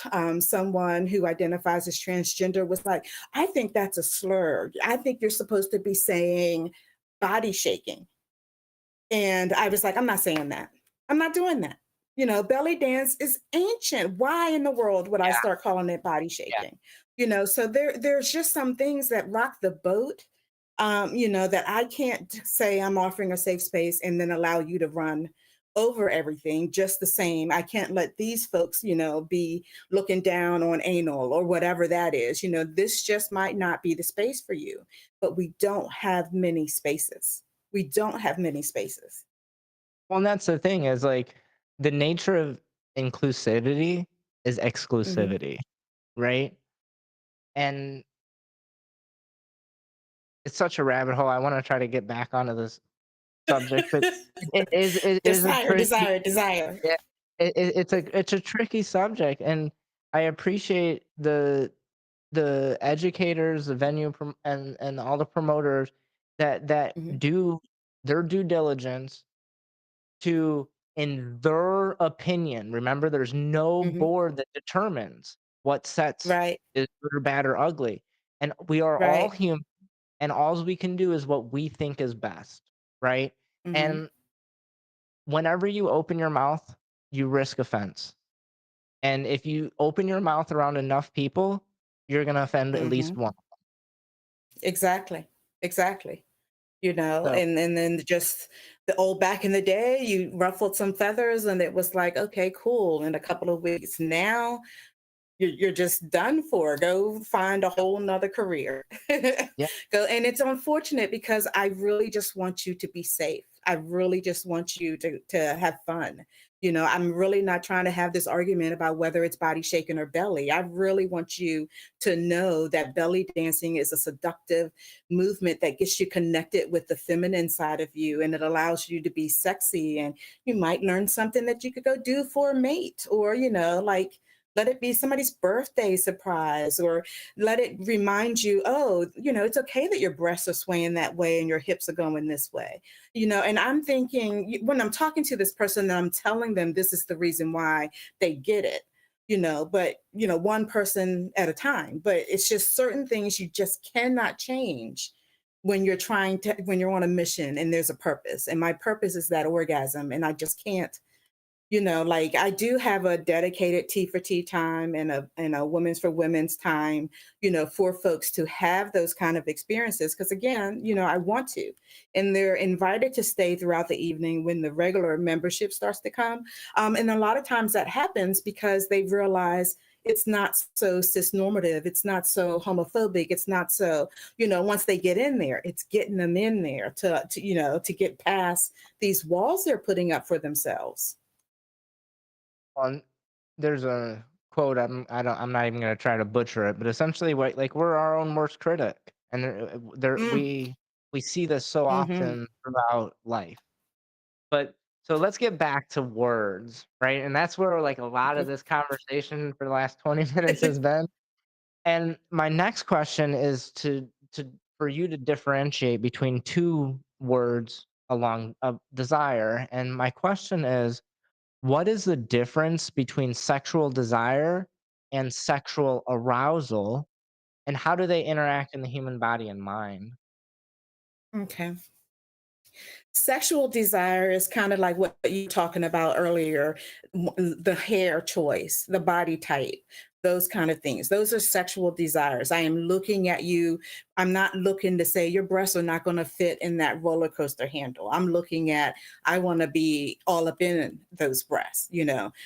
someone who identifies as transgender was like, I think that's a slur. I think you're supposed to be saying body shaking. And I was like, I'm not saying that. I'm not doing that. Belly dance is ancient. Why in the world would I Yeah, start calling it body yeah. shaking? So there's just some things that rock the boat, that I can't say I'm offering a safe space and then allow you to run over everything just the same. I can't let these folks, be looking down on anal or whatever that is. This just might not be the space for you, but we don't have many spaces. We don't have many spaces. Well, and that's the thing is, like, the nature of inclusivity is Mhm. exclusivity, right? And it's such a rabbit hole. I wanna try to get back onto this subject, but it is a Desire, tricky desire, desire. yeah, it's a tricky subject, and I appreciate the educators, the venue and all the promoters that Mhm, do their due diligence to, in their opinion, remember, there's no mhm. board that determines what sets Right, is good or bad or ugly, and we are all right. human, and alls we can do is what we think is best, right? Mhm, And whenever you open your mouth, you risk offense. And if you open your mouth around enough people, you're gonna offend at least mhm. one. Exactly, exactly. So And then just the old back in the day, you ruffled some feathers and it was like, okay, cool. In a couple of weeks now, you're just done for. Go find a whole nother career. yeah, Go, and it's unfortunate because I really just want you to be safe. I really just want you to have fun. I'm really not trying to have this argument about whether it's body shaking or belly. I really want you to know that belly dancing is a seductive movement that gets you connected with the feminine side of you, and it allows you to be sexy, and you might learn something that you could go do for a mate, or like let it be somebody's birthday surprise, or let it remind you, oh, it's okay that your breasts are swaying that way and your hips are going this way. And I'm thinking, when I'm talking to this person, and I'm telling them this is the reason why, they get it. But one person at a time. But it's just certain things you just cannot change when you're on a mission and there's a purpose. And my purpose is that orgasm. And I just can't, like I do have a dedicated T for T time and a women's for women's time, for folks to have those kind of experiences. Because again, I want to, and they're invited to stay throughout the evening when the regular membership starts to come. And a lot of times that happens because they realize it's not so cisnormative, it's not so homophobic, it's not so, once they get in there, it's getting them in there to get past these walls they're putting up for themselves. On there's a quote, I'm not even gonna try to butcher it, but essentially what like we're our own worst critic. And Mm, we see this so mhm. often throughout life. But so let's get back to words, right? And that's where like a lot of Okay. this conversation for the last 20 minutes has been. And my next question is to for you to differentiate between two words along of desire. And my question is, what is the difference between sexual desire and sexual arousal, and how do they interact in the human body and mind? Okay. Sexual desire is kind of like what you were talking about earlier, the hair choice, the body type, those kind of things. Those are sexual desires. I am looking at you. I'm not looking to say your breasts are not going to fit in that roller coaster handle. I'm looking at, I want to be all up in those breasts.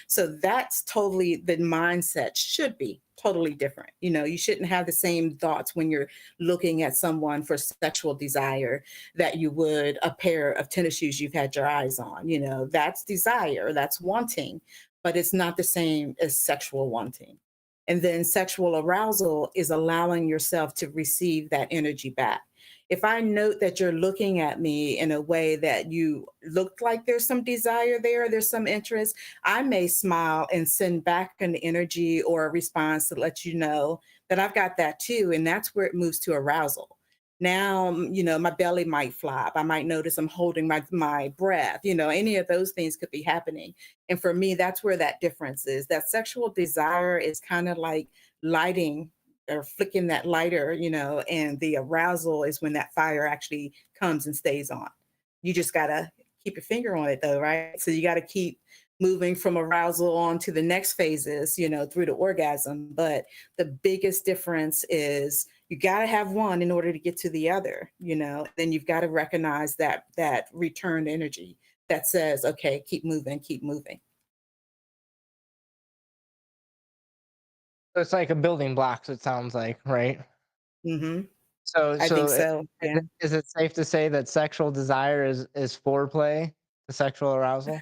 So that's totally the mindset should be totally different. You shouldn't have the same thoughts when you're looking at someone for sexual desire that you would a pair of tennis shoes you've had your eyes on. That's desire, that's wanting, but it's not the same as sexual wanting. And then sexual arousal is allowing yourself to receive that energy back. If I note that you're looking at me in a way that you look like there's some desire there, there's some interest, I may smile and send back an energy or a response to let you know that I've got that too. And that's where it moves to arousal. Now, my belly might flop. I might notice I'm holding my breath. Any of those things could be happening. And for me, that's where that difference is. That sexual desire is kind of like lighting or flicking that lighter, and the arousal is when that fire actually comes and stays on. You just gotta keep your finger on it though, right? So you gotta keep moving from arousal on to the next phases, through the orgasm. But the biggest difference is you got to have one in order to get to the other. Then you've got to recognize that returned energy that says, okay, keep moving, keep moving. So it's like a building blocks, it sounds like, right? Hmm. So I think so so. Yeah. is it safe to say that sexual desire is foreplay to sexual arousal?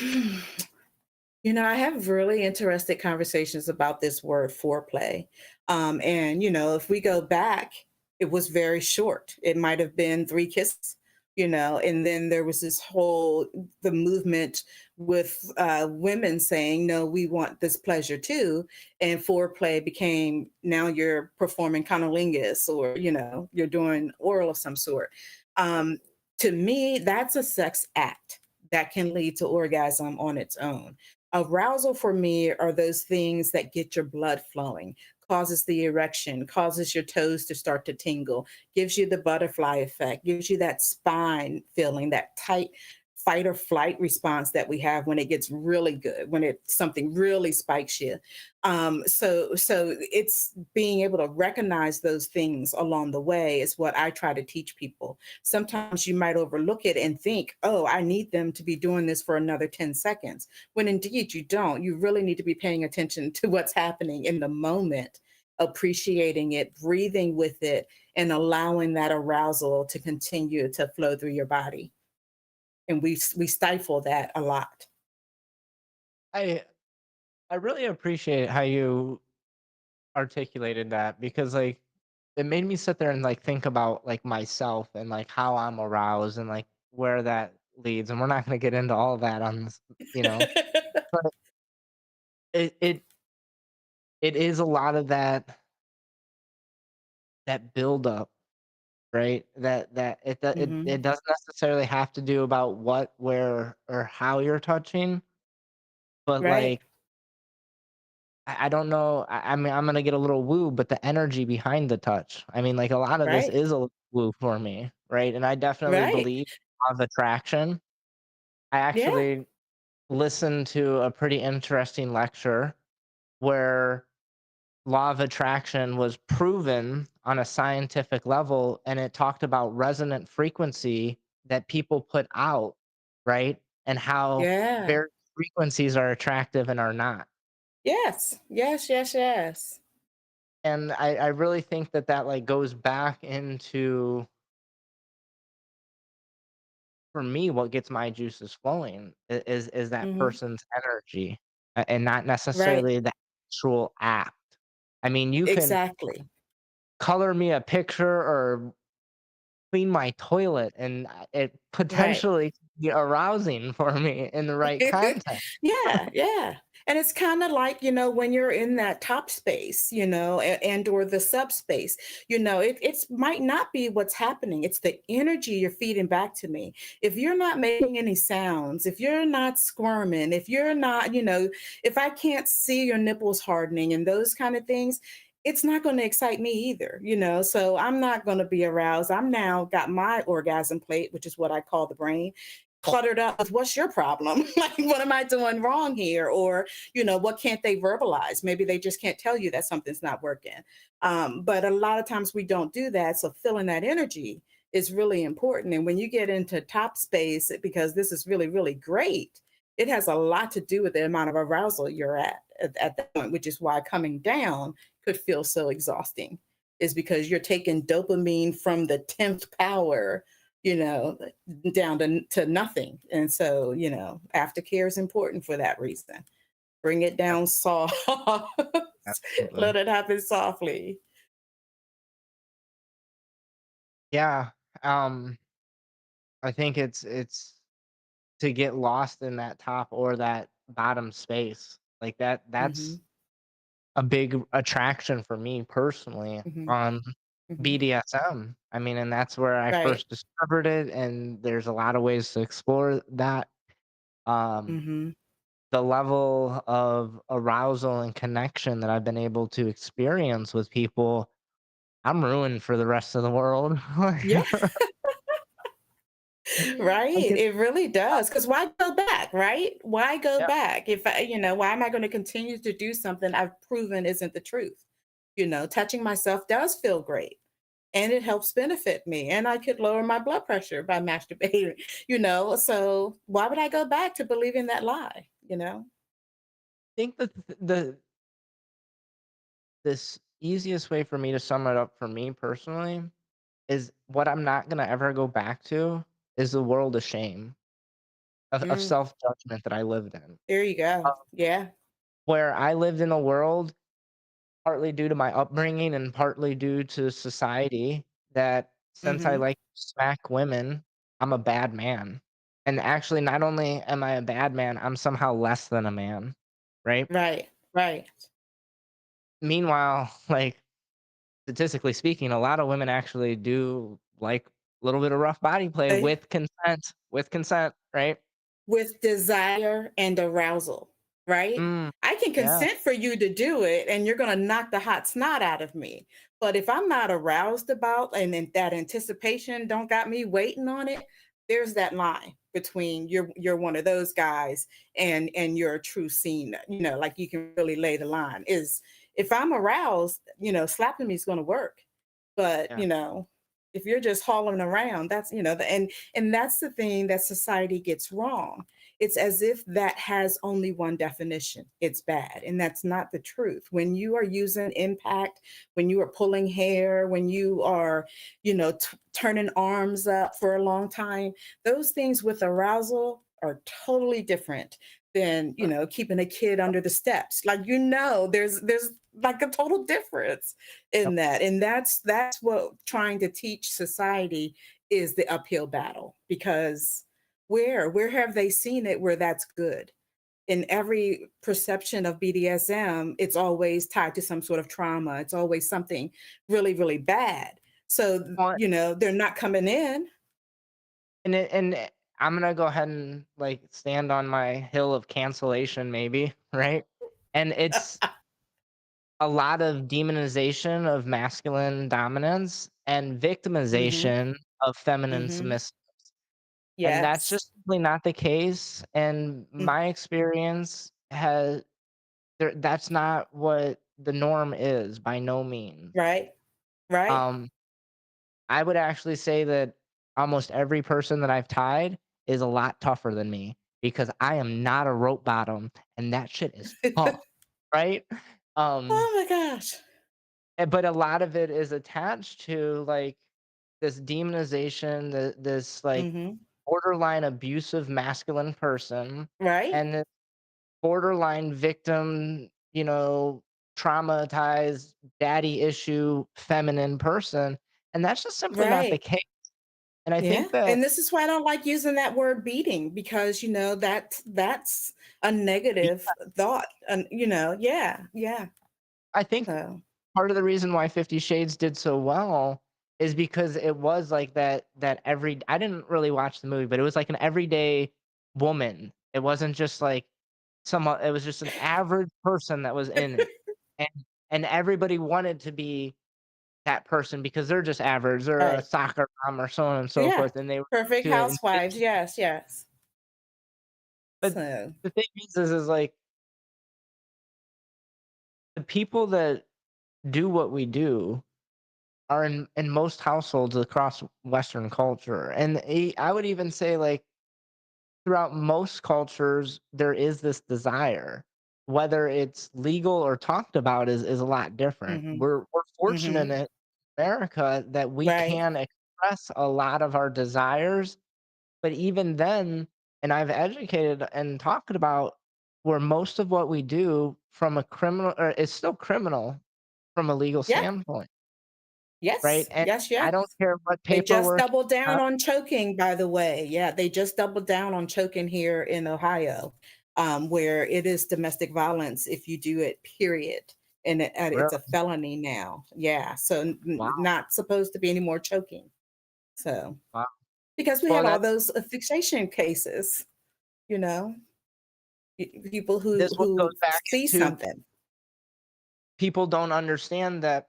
I have really interesting conversations about this word foreplay. And, if we go back, it was very short. It might have been three kisses, and then there was the movement with women saying, no, we want this pleasure too. And foreplay became now you're performing conolingus or, you're doing oral of some sort. Um, to me, that's a sex act that can lead to orgasm on its own. Arousal for me are those things that get your blood flowing, causes the erection, causes your toes to start to tingle, gives you the butterfly effect, gives you that spine feeling, that tight fight or flight response that we have when it gets really good, when something really spikes you. So it's being able to recognize those things along the way is what I try to teach people. Sometimes you might overlook it and think, oh, I need them to be doing this for another 10 seconds when indeed you don't. You really need to be paying attention to what's happening in the moment, appreciating it, breathing with it, and allowing that arousal to continue to flow through your body. And we stifle that a lot. I I really appreciate how you articulated that because like it made me sit there and like think about like myself and like how I'm aroused and like where that leads. And we're not going to get into all of that on this, you know, but it is a lot of that build up, right? It Mhm. doesn't necessarily have to do about what, where, or how you're touching, but Right, like I don't know. I mean, I'm gonna get a little woo, but the energy behind the touch. I mean, like a lot of this right, is a little woo for me, right? And I definitely right. believe of attraction. I Yeah, actually listened to a pretty interesting lecture where law of attraction was proven on a scientific level, and it talked about resonant frequency that people put out, right? And how yeah. various frequencies are attractive and are not. Yes. Yes, yes, yes. And I really think that that like goes back into, for me, what gets my juices flowing is that Mhm. person's energy, and not Right. necessarily the actual act. I mean, you can Exactly. color me a picture or clean my toilet, and it Right. potentially could be arousing for me in the right context. Yeah, yeah. And it's kind of like, when you're in that top space, and or the subspace, it's might not be what's happening. It's the energy you're feeding back to me. If you're not making any sounds, if you're not squirming, if you're not, if I can't see your nipples hardening and those kind of things, it's not going to excite me either. So I'm not going to be aroused. I'm now got my orgasm plate, which is what I call the brain, cluttered up with what's your problem? Like, what am I doing wrong here? Or, what can't they verbalize? Maybe they just can't tell you that something's not working. But a lot of times we don't do that. So feeling that energy is really important. And when you get into top space, because this is really, really great, it has a lot to do with the amount of arousal you're at that point, which is why coming down could feel so exhausting, is because you're taking dopamine from the 10th power, you know, down to nothing. And so, aftercare is important for that reason. Bring it Ab- down soft. Absolutely. Let it happen softly. Yeah. Um, I think it's to get lost in that top or that bottom space. Like that's Mhm. a big attraction for me personally Mhm. on Mhm. BDSM. I mean, and that's where I Right. first discovered it, and there's a lot of ways to explore that. Um, Mhm. the level of arousal and connection that I've been able to experience with people, I'm ruined for the rest of the world. Yeah. I Right. could, It really does. Because why go back, right? Why go yeah, back? Why am I going to continue to do something I've proven isn't the truth? Touching myself does feel great, and it helps benefit me. And I could lower my blood pressure by masturbating, So why would I go back to believing that lie? think that this easiest way for me to sum it up for me personally is what I'm not gonna ever go back to is the world of shame, of Mm, self-judgment that I lived in. there you go. Yeah. Where I lived in a world, partly due to my upbringing and partly due to society, that since I Hmm. like to smack women, I'm a bad man. And actually, not only am I a bad man, I'm somehow less than a man, right? Right. Right. Meanwhile, like, statistically speaking, a lot of women actually do like a little bit of rough body play They with consent, right? With desire and arousal, right? Mm, I can yeah, consent for you to do it, and you're going to knock the hot snot out of me. But if I'm not aroused about, and then that anticipation don't got me waiting on it, there's that line between you're one of those guys and you're a true scene. Like you can really lay the line. Is if I'm aroused, slapping me is going to work. But yeah. if you're just hauling around, that's and that's the thing that society gets wrong. It's as if that has only one definition. It's bad. And that's not the truth. When you are using impact, when you are pulling hair, when you are, turning arms up for a long time, those things with arousal are totally different than, keeping a kid under the steps. Like, there's like a total difference Yep. in that. And that's what trying to teach society is, the uphill battle, because where have they seen it where that's good? In every perception of BDSM, it's always tied to some sort of trauma. It's always something really, really bad. So, Well, they're not coming in. I'm gonna go ahead and like stand on my hill of cancellation, maybe, right? And it's a lot of demonization of masculine dominance and Mhm. victimization of feminine Mhm. submissive. And that's Yes. just simply not the case. And Mm. my experience has that's not what the norm is by no means. Right. Right. Um, I would actually say that almost every person that I've tied is a lot tougher than me because I am not a rope bottom and that shit is tough. right? Um, Oh my gosh. but a lot of it is attached to like this demonization, this like Mhm. borderline abusive masculine person, Right? and this borderline victim, traumatized daddy issue feminine person, and that's just simply not the Right. case. And I Yeah, think that and this is why I don't like using that word beating because, that's a negative thought, and, yeah, yeah, I think so part of the reason why 50 Shades did so well is because it was like that every I didn't really watch the movie, but it was like an everyday woman. It wasn't just like someone it was just an average person that was in it. And and everybody wanted to be that person because they're just average. They're a right. soccer mom or so on and so Yeah, forth, and they were perfect to it. And housewives, 50 yes, yes. but So the thing is like the people that do what we do are in most households across Western culture, and I would even say, like, throughout most cultures, there is this desire. Whether it's legal or talked about is a lot different. mhm, We're fortunate mhm, in America that we right, can express a lot of our desires, but even then, and I've educated and talked about where most of what we do from a criminal or is still criminal from a legal yeah, standpoint. Right? yes, And yes, I yes. don't care what They just paperwork doubled you down have. on choking, by the way. Yeah, they just doubled down on choking here in Ohio, where it is domestic violence if you do it, period. And it's a Really? felony now. Yeah, so Wow, not supposed to be any more choking. So wow. because we Well, had all that those fixation cases, you know, people this one goes who back see into something. people don't understand that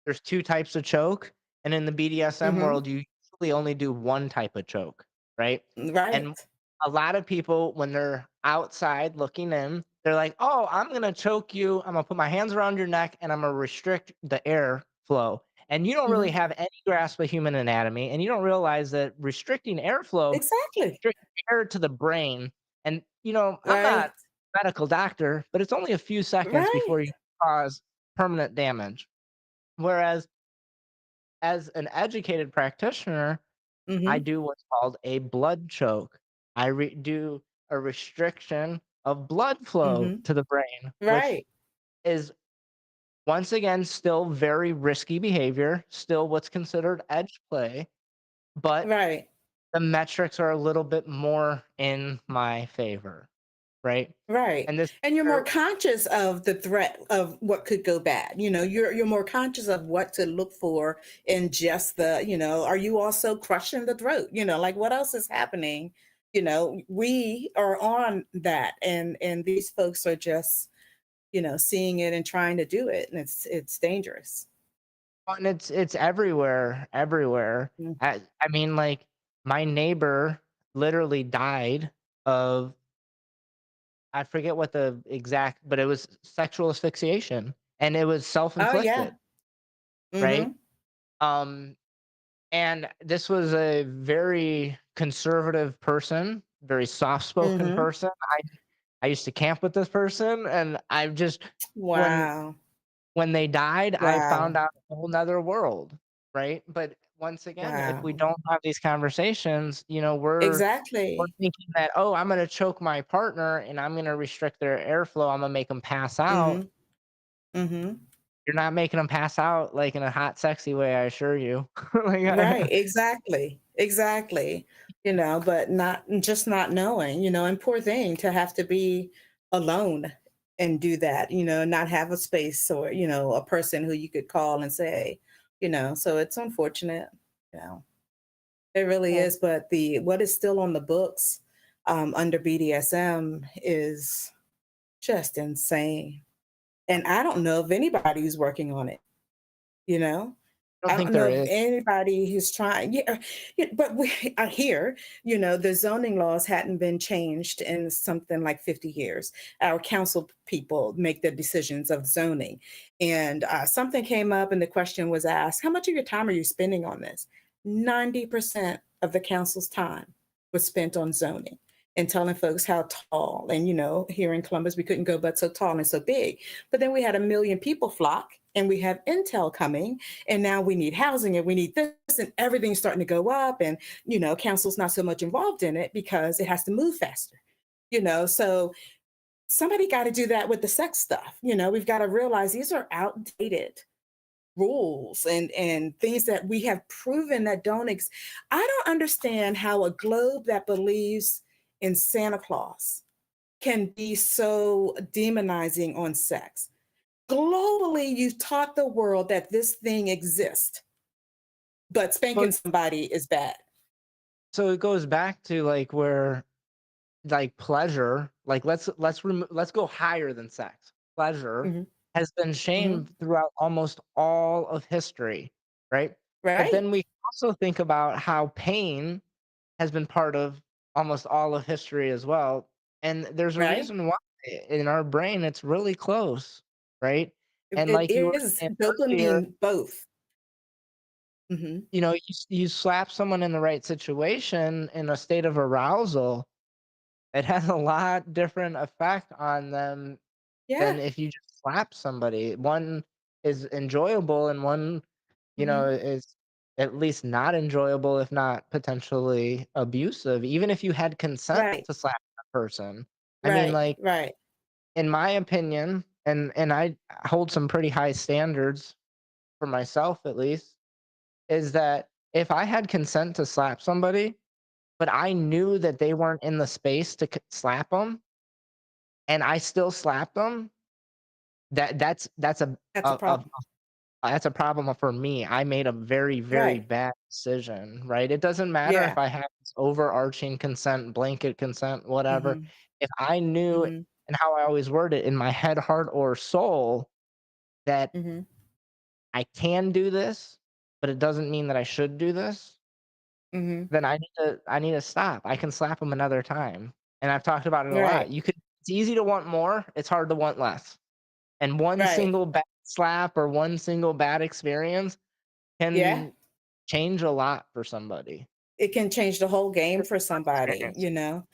there's 2 types of choke, and in the BDSM Hmm. world, you usually only do 1 type of choke, right? And Right. a lot of people, when they're outside looking in, they're like, "Oh, I'm gonna choke you. I'm gonna put my hands around your neck, and I'm gonna restrict the air flow." And you don't really Hmm. have any grasp of human anatomy, and you don't realize that restricting airflow Exactly. restricts air to the brain. And, I'm Right. not a medical doctor, but it's only a few seconds Right. before you cause permanent damage. Whereas as an educated practitioner, I Hmm. do what's called a blood choke. Do a restriction of blood flow Hmm. to the brain, which Right. is once again still very risky behavior, still what's considered edge play, but Right. the metrics are a little bit more in my favor, right? Right. And this And you're more where conscious of the threat of what could go bad. You're more conscious of what to look for in just are you also crushing the throat? Like what else is happening? We are on that and these folks are just, seeing it and trying to do it. And it's dangerous. and it's everywhere, everywhere. Mm. I mean, like my neighbor literally died of I forget what the exact, but it was sexual asphyxiation, and it was Oh yeah. self-inflicted, right? Mm-hmm. Um, and this was a very conservative person, very soft-spoken Mm-hmm. person. I used to camp with this person, and I just when Wow. when they died, I Wow. found out a whole 'nother world, right? But once again, if we Wow. don't have these conversations, we're Exactly. thinking that, "Oh, I'm gonna choke my partner and I'm gonna restrict their airflow, I'm gonna make them pass out." Mm-hmm. Mm-hmm. You're not making them pass out, like, in a hot, sexy way, I assure you. Like, Right, exactly, exactly. But not knowing, and poor thing to have to be alone and do that, not have a space or, a person who you could call and say, so it's unfortunate, you know, it really well, is. But what is still on the books under BDSM is just insane. And I don't know if anybody who's working on it, you know? I don't I think don't there know of is. anybody who's trying. Yeah, yeah, but we are here. The zoning laws hadn't been changed in something like 50 years. Our council people make the decisions of zoning, and something came up, and the question was asked: "How much of your time are you spending on this?" 90% of the council's time was spent on zoning, and telling folks how tall. And, here in Columbus, we couldn't go but so tall and so big. But then we had a million people flock, and we have Intel coming, and now we need housing and we need this, and everything's starting to go up. And, council's not so much involved in it because it has to move faster. So somebody got to do that with the sex stuff. We've got to realize these are outdated rules and things that we have proven that I don't understand how a globe that believes in Santa Claus can be so demonizing on sex. Globally, you've taught the world that this thing exists, but spanking But somebody is bad. so it goes back to like where like pleasure, like let's go higher than sex. Pleasure Hmm. has been Hmm. shamed throughout almost all of history, right? But Right, then we also think about how pain has been part of almost all of history as well. And there's a right. reason why in our brain it's really close, right? And It like you were is saying earlier, dopamine both. Hmm. you slap someone in the right situation in a state of arousal, it has a lot different effect on them Yeah. than if you just slap somebody. One is enjoyable and one, Hmm. is at least not enjoyable, if not potentially abusive, even if you had consent Right, to slap that person. I mean, right, like, right. in my opinion, and I hold some pretty high standards for myself at least, is that if I had consent to slap somebody, but I knew that they weren't in the space to slap them, and I still slapped them, that's That's a a problem. that's a problem for me. I made a very, very Right. bad decision, right? It doesn't matter if Yeah. I have this overarching consent, blanket consent, whatever. Hmm. If I knew, Hmm. and how I always word it, in my head, heart, or soul, that Hmm. I can do this, but it doesn't mean that I should do this, Hmm. then I need to stop. I can slap them another time. And I've talked about it a Right. lot. It's easy to want more, it's hard to want less. And one Right. single bad slap or one single bad experience Yeah. can change a lot for somebody. It can change the whole game Just for my somebody, experience.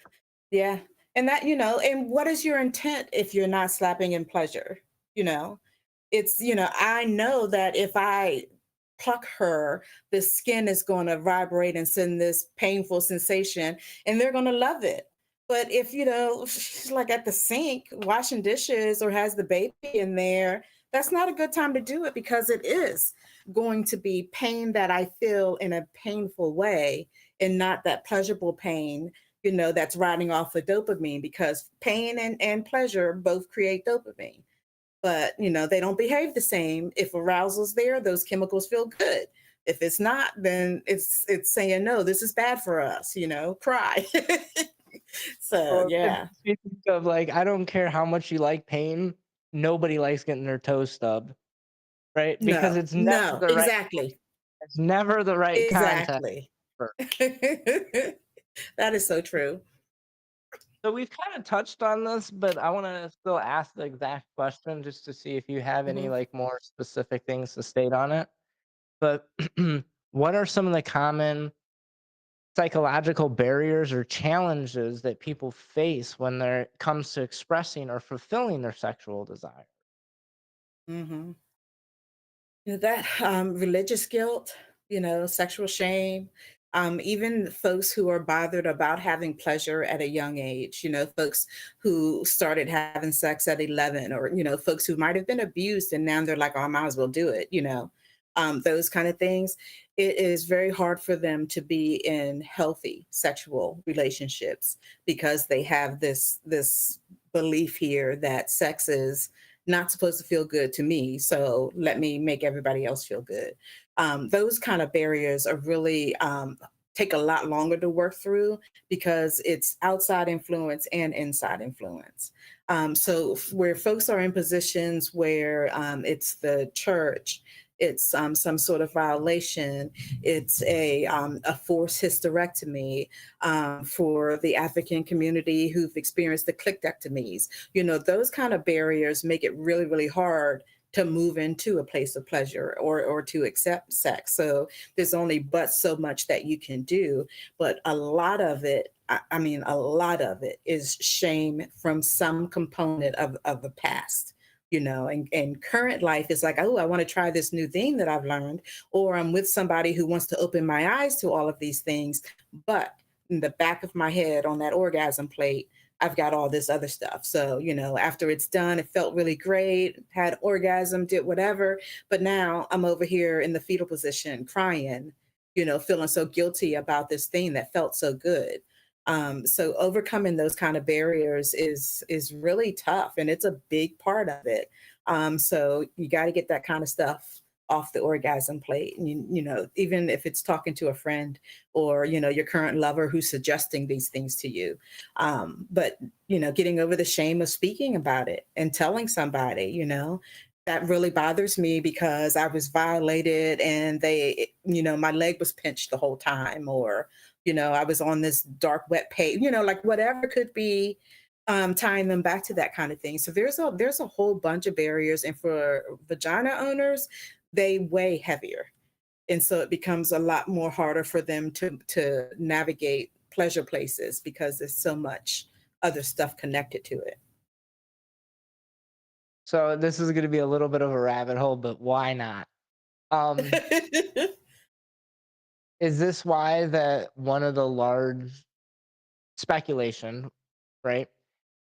Yeah. And and what is your intent if you're not slapping in pleasure? You know, I know that if I pluck her, the skin is going to vibrate and send this painful sensation, and they're going to love it. But if, she's like at the sink washing dishes or has the baby in there, that's not a good time to do it because it is going to be pain that I feel in a painful way and not that pleasurable pain, that's riding off of dopamine because pain and pleasure both create dopamine, but they don't behave the same. If arousal's there, those chemicals feel good. If it's not, then it's saying no, this is bad for us, cry. So Well, it yeah. makes me think of, like, I don't care how much you like pain, nobody likes getting their toes stubbed, right? Because No, no, exactly. it's never the right context Exactly. for. That is so true. So we've kinda touched on this, but I wanna still ask the exact question just to see if you have any, Mhm. like, more specific things to state on it. But what are some of the common psychological barriers or challenges that people face when it comes to expressing or fulfilling their sexual desire? Mhm. That religious guilt, sexual shame, even folks who are bothered about having pleasure at a young age, folks who started having sex at 11, or, folks who might have been abused and now they're like, oh, I might as well do it, those kind of things. It is very hard for them to be in healthy sexual relationships because they have this belief here that sex is not supposed to feel good to me. So let me make everybody else feel good. Those kind of barriers are really take a lot longer to work through because it's outside influence and inside influence. Where folks are in positions where it's the church, it's some sort of violation, it's a forced hysterectomy for the African community who've experienced the clickectomies, those kind of barriers make it really, really hard to move into a place of pleasure or to accept sex. So there's only but so much that you can do. But a lot of it, I mean, a lot of it is shame from some component of the past. And current life is like, oh, I want to try this new thing that I've learned, or I'm with somebody who wants to open my eyes to all of these things. But in the back of my head on that orgasm plate, I've got all this other stuff. So, after it's done, it felt really great, had orgasm, did whatever. But now I'm over here in the fetal position crying, feeling so guilty about this thing that felt so good. So overcoming those kind of barriers is really tough, and it's a big part of it. So you got to get that kind of stuff off the orgasm plate. And even if it's talking to a friend or your current lover who's suggesting these things to you, but getting over the shame of speaking about it and telling somebody, that really bothers me because I was violated and my leg was pinched the whole time, or I was on this dark, wet page, like whatever could be tying them back to that kind of thing. So there's a whole bunch of barriers, and for vagina owners, they weigh heavier, and so it becomes a lot more harder for them to navigate pleasure places because there's so much other stuff connected to it. So this is going to be a little bit of a rabbit hole, but why not? Um, is this why that one of the large speculation, right?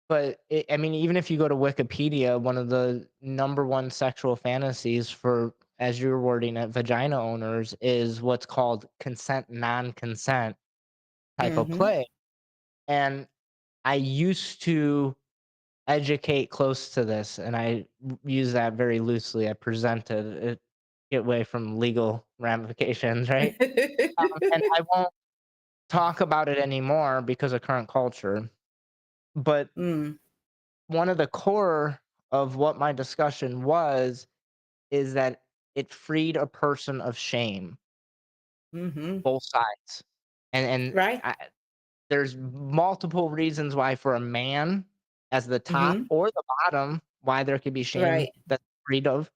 But I mean, even if you go to Wikipedia, one of the number one sexual fantasies for, as you're wording it, vagina owners is what's called consent, non-consent type of Hmm. play. And I used to educate close to this, and I use that very loosely. I presented it, get away from legal ramifications, right? And I won't talk about it anymore because of current culture. But Mm, one of the core of what my discussion was is that it freed a person of shame, hmm. both sides. And Right. there's multiple reasons why for a man as the top Hmm. or the bottom, why there could be shame Right. that's freed of.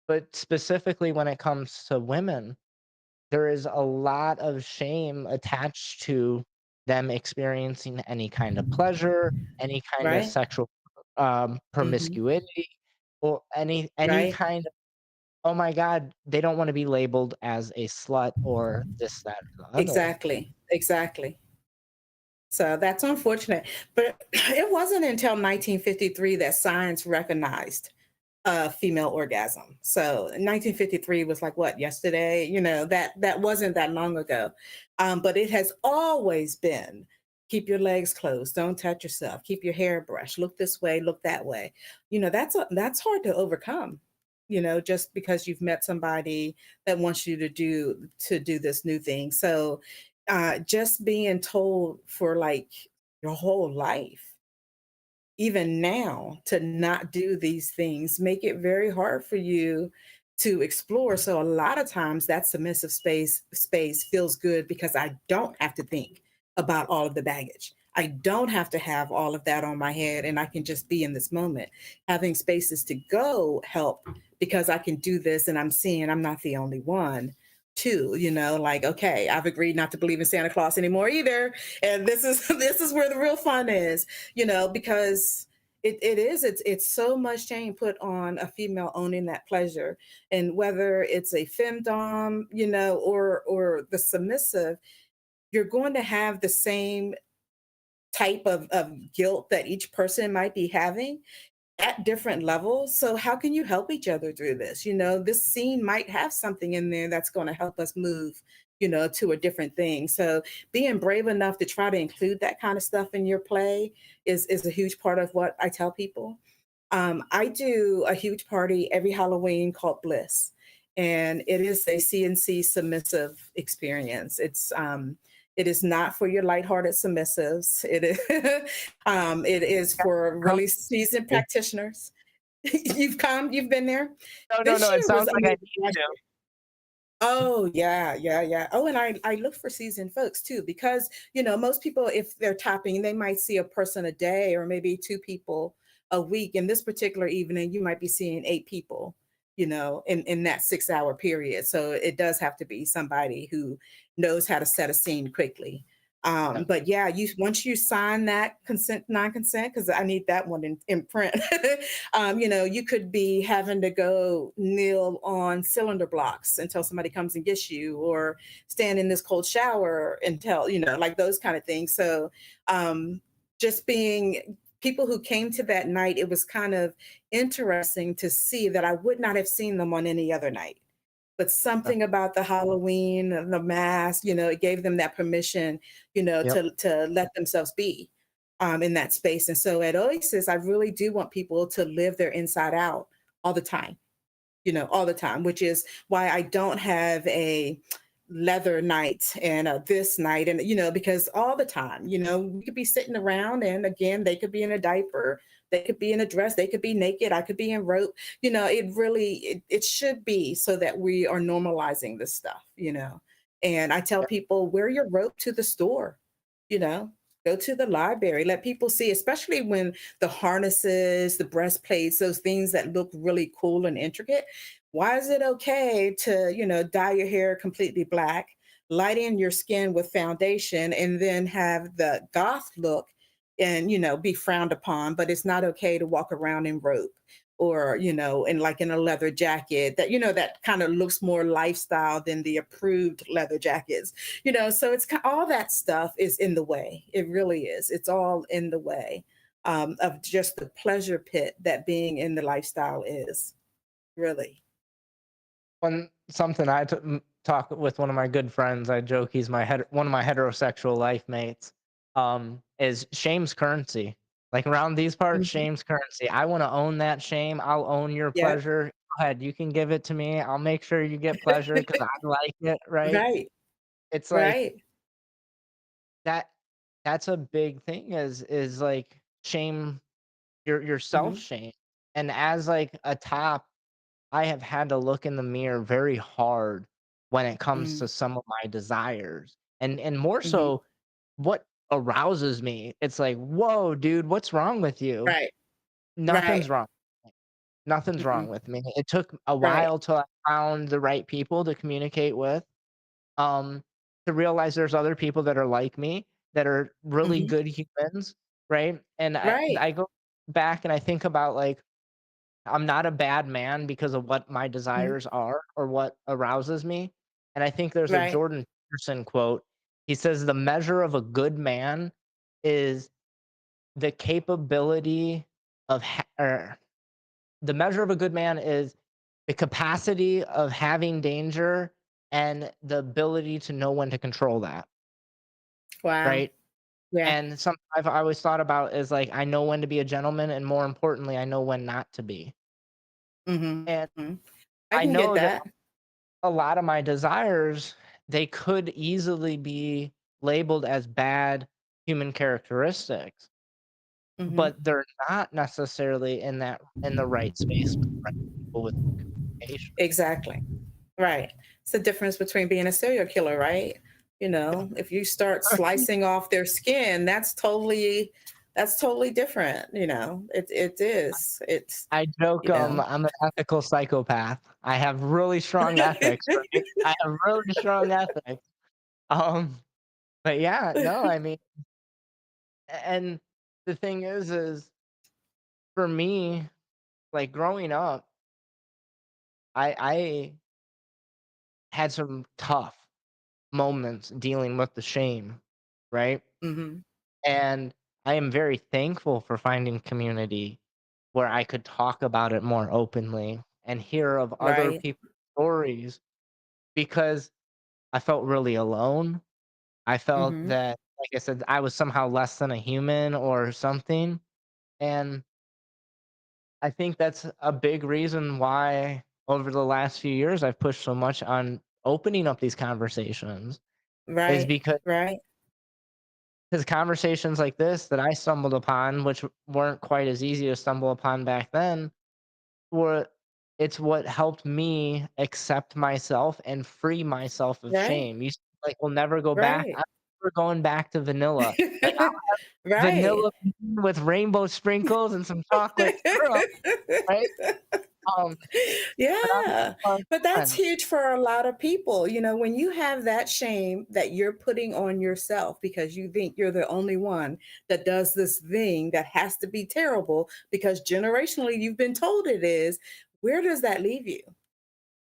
But specifically when it comes to women, there is a lot of shame attached to them experiencing any kind of pleasure, any kind of Right. sexual Hmm. promiscuity, or any Right. kind of, oh my god, they don't want to be labeled as a slut or this, that, or the other. Exactly. Exactly. So that's unfortunate. But it wasn't until 1953 that science recognized female orgasm. So 1953 was like what, yesterday? That wasn't that long ago. But it has always been keep your legs closed, don't touch yourself, keep your hair brushed, look this way, look that way. That's hard to overcome. Just because you've met somebody that wants you to do this new thing. So just being told for like your whole life, even now, to not do these things make it very hard for you to explore. So a lot of times that submissive space feels good because I don't have to think about all of the baggage. I don't have to have all of that on my head, and I can just be in this moment. Having spaces to go help because I can do this, and I'm seeing I'm not the only one too. Like, okay, I've agreed not to believe in Santa Claus anymore either, and this is this is where the real fun is. Because it's so much shame put on a female owning that pleasure. And whether it's a femdom, or the submissive, you're going to have the same type of guilt that each person might be having at different levels. So how can you help each other through this? This scene might have something in there that's going to help us move, to a different thing. So being brave enough to try to include that kind of stuff in your play is a huge part of what I tell people. I do a huge party every Halloween called Bliss, and it is a CNC submissive experience. It is not for your lighthearted submissives. It is for Sounds really seasoned like- practitioners. You've been there. No, no, This no. It year was sounds like I amazing. need to. Oh yeah, yeah, yeah. Oh, and I look for seasoned folks too, because most people, if they're topping, they might see a person a day or maybe two people a week. In this particular evening, you might be seeing eight people. in that 6 hour period. So it does have to be somebody who knows how to set a scene quickly. Yeah. But yeah, once you sign that consent, non-consent, because I need that one in print. You could be having to go kneel on cylinder blocks until somebody comes and gets you, or stand in this cold shower until, like those kind of things. So just being people who came to that night, it was kind of interesting to see that I would not have seen them on any other night. But Yeah. something about the Halloween and the mask, it gave them that permission, Yep. to let themselves be in that space. And so at Oasis, I really do want people to live their inside out all the time, all the time, which is why I don't have a leather night and this night. And, because all the time, we could be sitting around, and again, they could be in a diaper, they could be in a dress, they could be naked, I could be in rope. It really, it should be so that we are normalizing this stuff. And I tell Yeah. people, wear your rope to the store, you know, go to the library, let people see, especially when the harnesses, the breastplates, those things that look really cool and intricate. Why is it okay to, dye your hair completely black, lighten your skin with foundation, and then have the goth look and, be frowned upon, but it's not okay to walk around in rope or, in a leather jacket that, that kind of looks more lifestyle than the approved leather jackets, so all that stuff is in the way. It really is. It's all in the way of just the pleasure pit that being in the lifestyle is, really. When something talk with one of my good friends, I joke he's one of my heterosexual life mates. Is shame's currency. Like around these parts, Mhm. shame's currency. I want to own that shame. I'll own your Yep. pleasure. Go ahead, you can give it to me. I'll make sure you get pleasure because I like it. Right? Right, It's like right. that. That's a big thing. Is like shame. Your self Mhm, shame. And as like a top, I have had to look in the mirror very hard when it comes mhm, to some of my desires, and more mhm. so what arouses me. It's like, "Whoa, dude, what's wrong with you?" Right, Nothing's right. wrong. Nothing's wrong Mm-mm. with me. It took a Right. while till I found the right people to communicate with, um, to realize there's other people that are like me, that are really Mhm. good humans, right? And Right. I go back and I think about, like, I'm not a bad man because of what my Mhm. desires are or what arouses me. And I think there's a Right. Jordan Peterson quote. He says, "The measure of a good man is the capability of, or the measure of a good man is the capacity of having danger and the ability to know when to control that." Wow. Right. Yeah. And something I've always thought about is like, I know when to be a gentleman, and more importantly, I know when not to be. Mhm. And I I can get know that that. a lot of my desires, they could easily be labeled as bad human characteristics, Mhm. but they're not necessarily in the right space with the right people with communication. Exactly. Right. It's the difference between being a serial killer, right? If you start slicing off their skin, that's totally different, It is. It's, I joke, you know. I'm an ethical psychopath. I have really strong ethics, right? I have really strong ethics. Um, but yeah, no, I mean, and the thing is for me, like growing up, I had some tough moments dealing with the shame, right? Mhm. And I am very thankful for finding community where I could talk about it more openly and hear of other Right. people's stories, because I felt really alone. I felt Mhm. that, like I said, I was somehow less than a human or something. And I think that's a big reason why over the last few years I've pushed so much on opening up these conversations, is Right. because Right. conversations like this that I stumbled upon, which weren't quite as easy to stumble upon back then, were it's what helped me accept myself and free myself of Right. shame. You like, we'll never go back. Right. I'm never going back to vanilla. Like, Right. vanilla with rainbow sprinkles and some chocolate syrup, right? Um, but I'm Yeah, having but that's fun. huge for a lot of people. When you have that shame that you're putting on yourself because you think you're the only one that does this thing that has to be terrible because generationally you've been told it is, where does that leave you?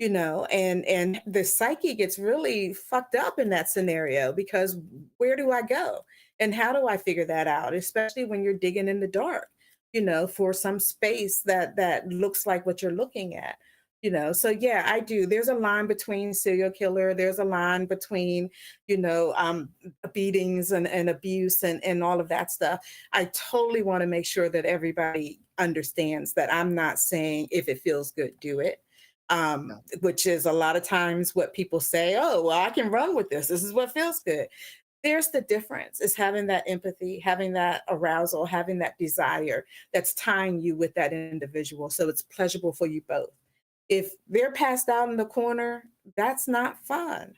And the psyche gets really fucked up in that scenario because where do I go and how do I figure that out, especially when you're digging in the dark, for some space that looks like what you're looking at. So yeah, I do. There's a line between serial killer, there's a line between beatings and abuse and all of that stuff. I totally want to make sure that everybody understands that I'm not saying if it feels good, do it, No. which is a lot of times what people say, oh, well, I can run with this. This is what feels good. There's the difference is having that empathy, having that arousal, having that desire that's tying you with that individual. So it's pleasurable for you both. If they're passed out in the corner, that's not fun.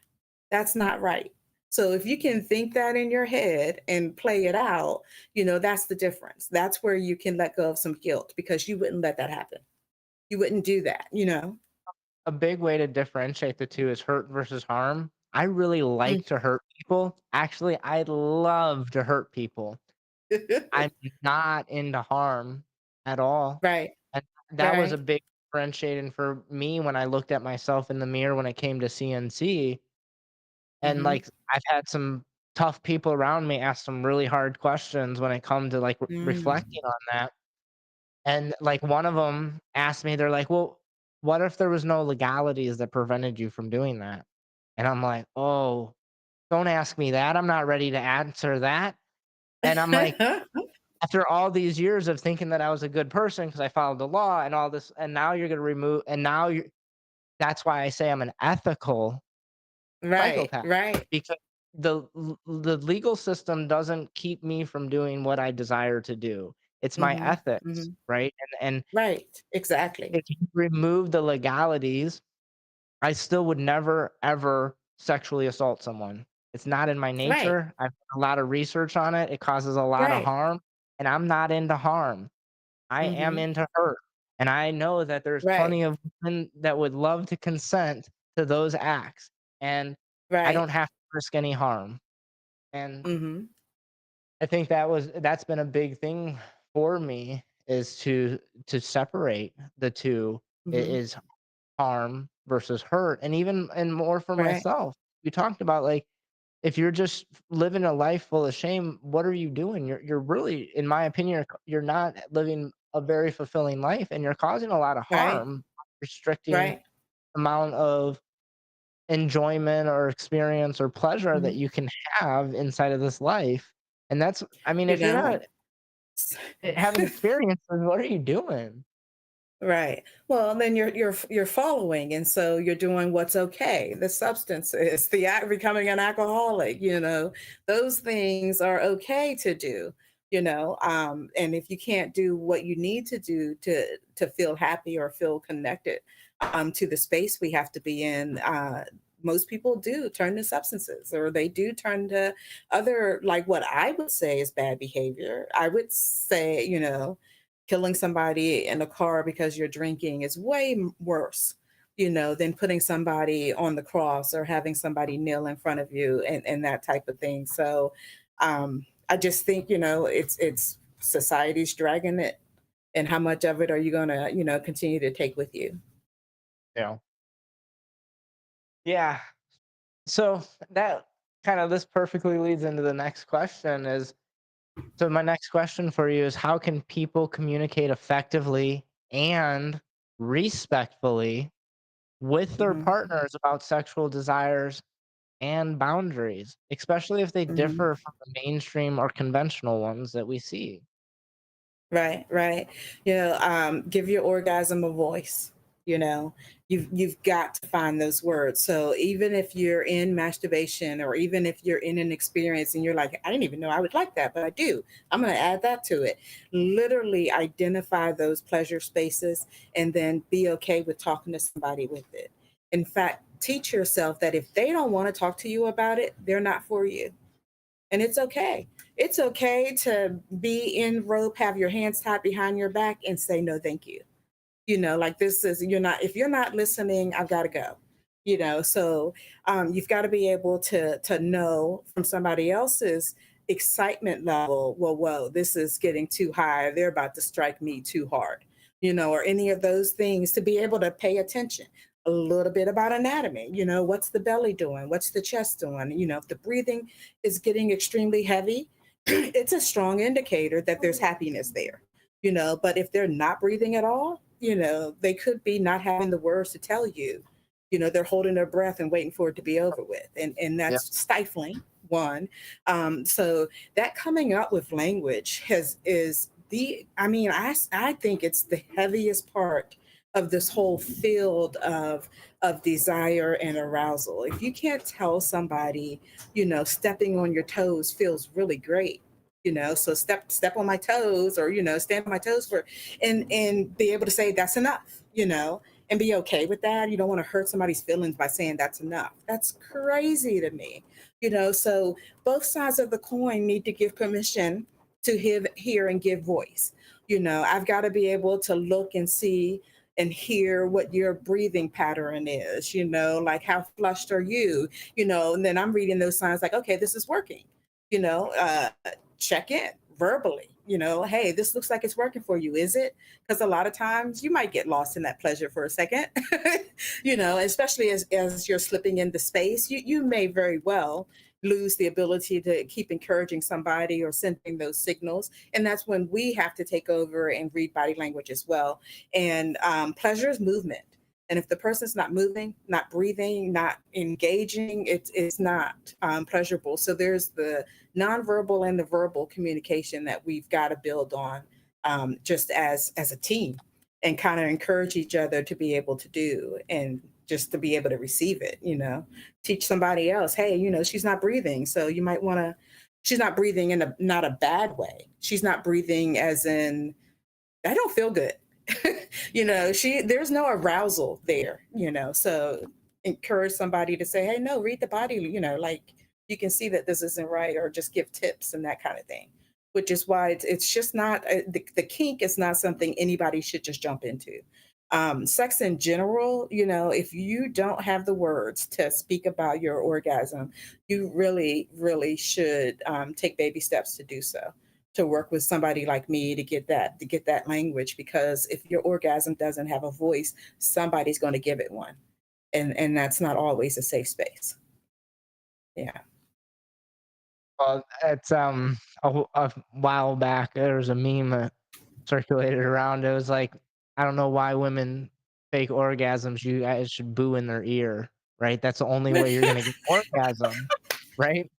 That's not right. So if you can think that in your head and play it out, that's the difference. That's where you can let go of some guilt because you wouldn't let that happen. You wouldn't do that. A big way to differentiate the two is hurt versus harm. I really like to hurt people. Actually, I love to hurt people. I'm not into harm at all. Right, And that was a right. big differentiating for me when I looked at myself in the mirror when it came to CNC. And Mhm. like I've had some tough people around me ask some really hard questions when it come to like Mm. reflecting on that. And like one of them asked me, they're like, "Well, what if there was no legalities that prevented you from doing that?" And I'm like, "Oh, don't ask me that. I'm not ready to answer that." And I'm like, after all these years of thinking that I was a good person because I followed the law and all this, and now you're gonna remove, and now you're, that's why I say I'm an ethical Right, psychopath right. because the legal system doesn't keep me from doing what I desire to do. It's my Mhm, ethics, mhm. right? And Right, exactly. if you remove the legalities, I still would never ever sexually assault someone. It's not in my Right, nature. I've done a lot of research on it. It causes a lot of right. harm, and I'm not into harm. I am Mhm. into hurt. And I know that there's Right, plenty of women that would love to consent to those acts, and I right. don't have to risk any harm. And Mhm, I think that's been a big thing for me is to separate the 2 mhm. is harm versus hurt, and even and more for Right, myself. We talked about, like, if you're just living a life full of shame, what are you doing? You're really, in my opinion, you're not living a very fulfilling life, and you're causing a lot of right, harm, restricting right. amount of enjoyment or experience or pleasure that Mhm. you can have inside of this life. And that's, I mean, You if you're know? not having experiences, what are you doing? Right. Well, then you're following, and so you're doing what's okay. The substances, the act, becoming an alcoholic. Those things are okay to do. And if you can't do what you need to do to feel happy or feel connected to the space we have to be in, most people do turn to substances, or they do turn to other, like what I would say is bad behavior. I would say, killing somebody in a car because you're drinking is way worse, than putting somebody on the cross or having somebody kneel in front of you and that type of thing. So I just think, it's society's dragging it. And how much of it are you going to, continue to take with you? Yeah. Yeah. So that kind of this perfectly leads into the next question is, so my next question for you is, how can people communicate effectively and respectfully with their Hmm. partners about sexual desires and boundaries, especially if they Hmm. differ from the mainstream or conventional ones that we see? Right, right. Give your orgasm a voice. You know, you've got to find those words. So even if you're in masturbation, or even if you're in an experience and you're like, I didn't even know I would like that, but I do. I'm going to add that to it. Literally identify those pleasure spaces, and then be okay with talking to somebody with it. In fact, teach yourself that if they don't want to talk to you about it, they're not for you, and it's okay. It's okay to be in rope, have your hands tied behind your back, and say no, thank you. Like this is, if you're not listening, I've got to go. So you've got to be able to know from somebody else's excitement level, well, whoa, this is getting too high. They're about to strike me too hard, or any of those things, to be able to pay attention. A little bit about anatomy, what's the belly doing? What's the chest doing? If the breathing is getting extremely heavy, it's a strong indicator that there's happiness there, but if they're not breathing at all, they could be not having the words to tell you, they're holding their breath and waiting for it to be over with. And Yep. that's stifling, one. So that coming up with language is I think it's the heaviest part of this whole field of desire and arousal. If you can't tell somebody, stepping on your toes feels really great, so step on my toes, or stand on my toes for, and be able to say that's enough, and be okay with that. You don't want to hurt somebody's feelings by saying that's enough. That's crazy to me, so both sides of the coin need to give permission to hear and give voice. I've got to be able to look and see and hear what your breathing pattern is, like how flushed are you, and then I'm reading those signs like, okay, this is working, you know, uh, check in verbally, hey, this looks like it's working for you. Is it? Because a lot of times you might get lost in that pleasure for a second, especially as you're slipping into space, you may very well lose the ability to keep encouraging somebody or sending those signals. And that's when we have to take over and read body language as well. And pleasure is movement. And if the person's not moving, not breathing, not engaging, it's not pleasurable. So there's the nonverbal and the verbal communication that we've got to build on, just as a team, and kind of encourage each other to be able to do, and just to be able to receive it. Teach somebody else, hey, she's not breathing, so you might want to. She's not breathing in a not a bad way. She's not breathing as in, I don't feel good. There's no arousal there, so encourage somebody to say, hey, no, read the body, like you can see that this isn't right, or just give tips and that kind of thing, which is why it's just not the kink is not something anybody should just jump into. Sex in general, if you don't have the words to speak about your orgasm, you really, really should take baby steps to do so, to work with somebody like me to get that language, because if your orgasm doesn't have a voice, somebody's going to give it one, and that's not always a safe space. Yeah. Well, it's a while back there was a meme that circulated around. It was like, I don't know why women fake orgasms. You guys should boo in their ear, right? That's the only way you're gonna get orgasm, right?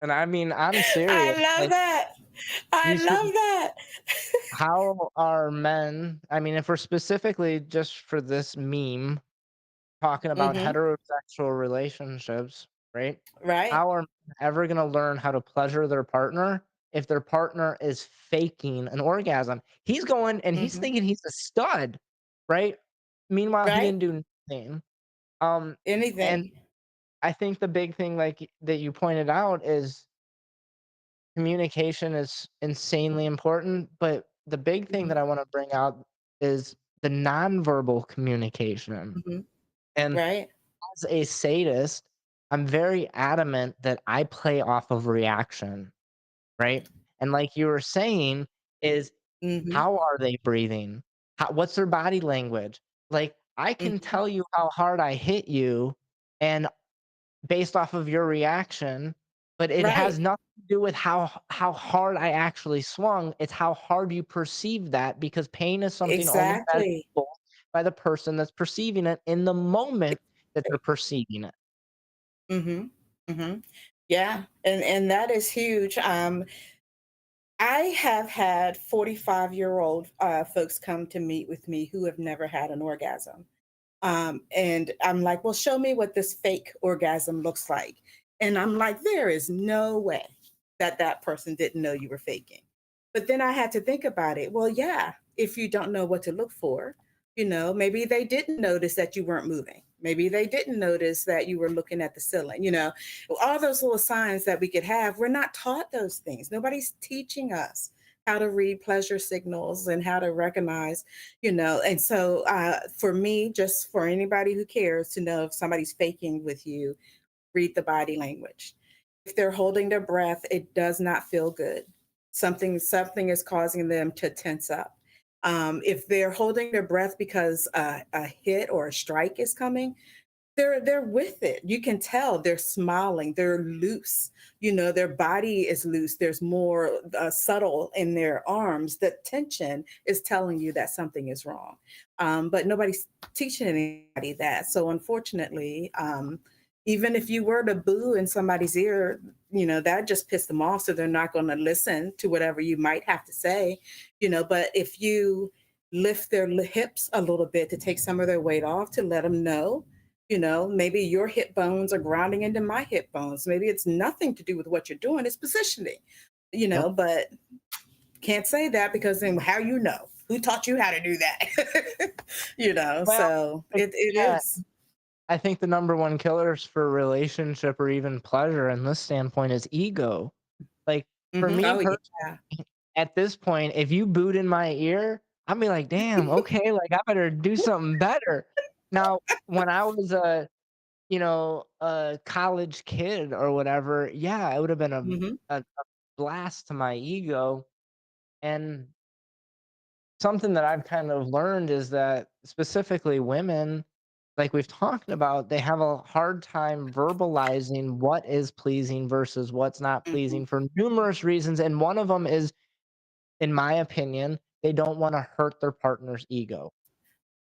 And I mean, I'm serious. I love Like, that. I you should. love that. How are men? I mean, if we're specifically just for this meme talking about Hmm. heterosexual relationships, right? Right. How are men ever going to learn how to pleasure their partner if their partner is faking an orgasm? He's going and he's Hmm. thinking he's a stud, right? Meanwhile, he Right. didn't do anything. Um, and Anything. I think the big thing, like that you pointed out, is communication is insanely important. But the big thing that I Hmm. want to bring out is the nonverbal communication. Hmm. And Right. as a sadist, I'm very adamant that I play off of reaction, right? And like you were saying, is Hmm. how are they breathing? What's their body language? Like, I can Hmm. tell you how hard I hit you, and based off of your reaction, but it has Right. nothing to do with how hard I actually swung. It's how hard you perceive that, because pain is something only Exactly. measurable by the person that's perceiving it in the moment that they're Exactly. perceiving it. Hmm. Hmm. Yeah, and that is huge. I have had 45-year-old folks come to meet with me who have never had an orgasm. And I'm like, well, show me what this fake orgasm looks like. And I'm like, there is no way that that person didn't know you were faking. But then I had to think about it. Well, yeah, if you don't know what to look for, maybe they didn't notice that you weren't moving. Maybe they didn't notice that you were looking at the ceiling, all those little signs that we could have. We're not taught those things. Nobody's teaching us how to read pleasure signals and how to recognize, and so for me, just for anybody who cares to know if somebody's faking with you, read the body language. If they're holding their breath, it does not feel good. Something is causing them to tense up. If they're holding their breath because a hit or a strike is coming, they're with it. You can tell they're smiling, they're loose. Their body is loose. There's more subtle in their arms. The tension is telling you that something is wrong. But nobody's teaching anybody that. So unfortunately, even if you were to boo in somebody's ear, that just pissed them off. So they're not going to listen to whatever you might have to say. But if you lift their hips a little bit to take some of their weight off, to let them know, maybe your hip bones are grounding into my hip bones. Maybe it's nothing to do with what you're doing, it's positioning, Yep. but can't say that because then how who taught you how to do that? Well, So like, it yeah, is. I think the number one killers for relationship or even pleasure in this standpoint is ego. Like for me Oh personally, yeah. at this point, if you boot in my ear, I'll be like, damn, okay, like I better do something better. Now, when I was a college kid or whatever, yeah, it would have been Hmm. a blast to my ego. And something that I've kind of learned is that specifically women, like we've talked about, they have a hard time verbalizing what is pleasing versus what's not Hmm. pleasing for numerous reasons. And one of them is, in my opinion, they don't want to hurt their partner's ego.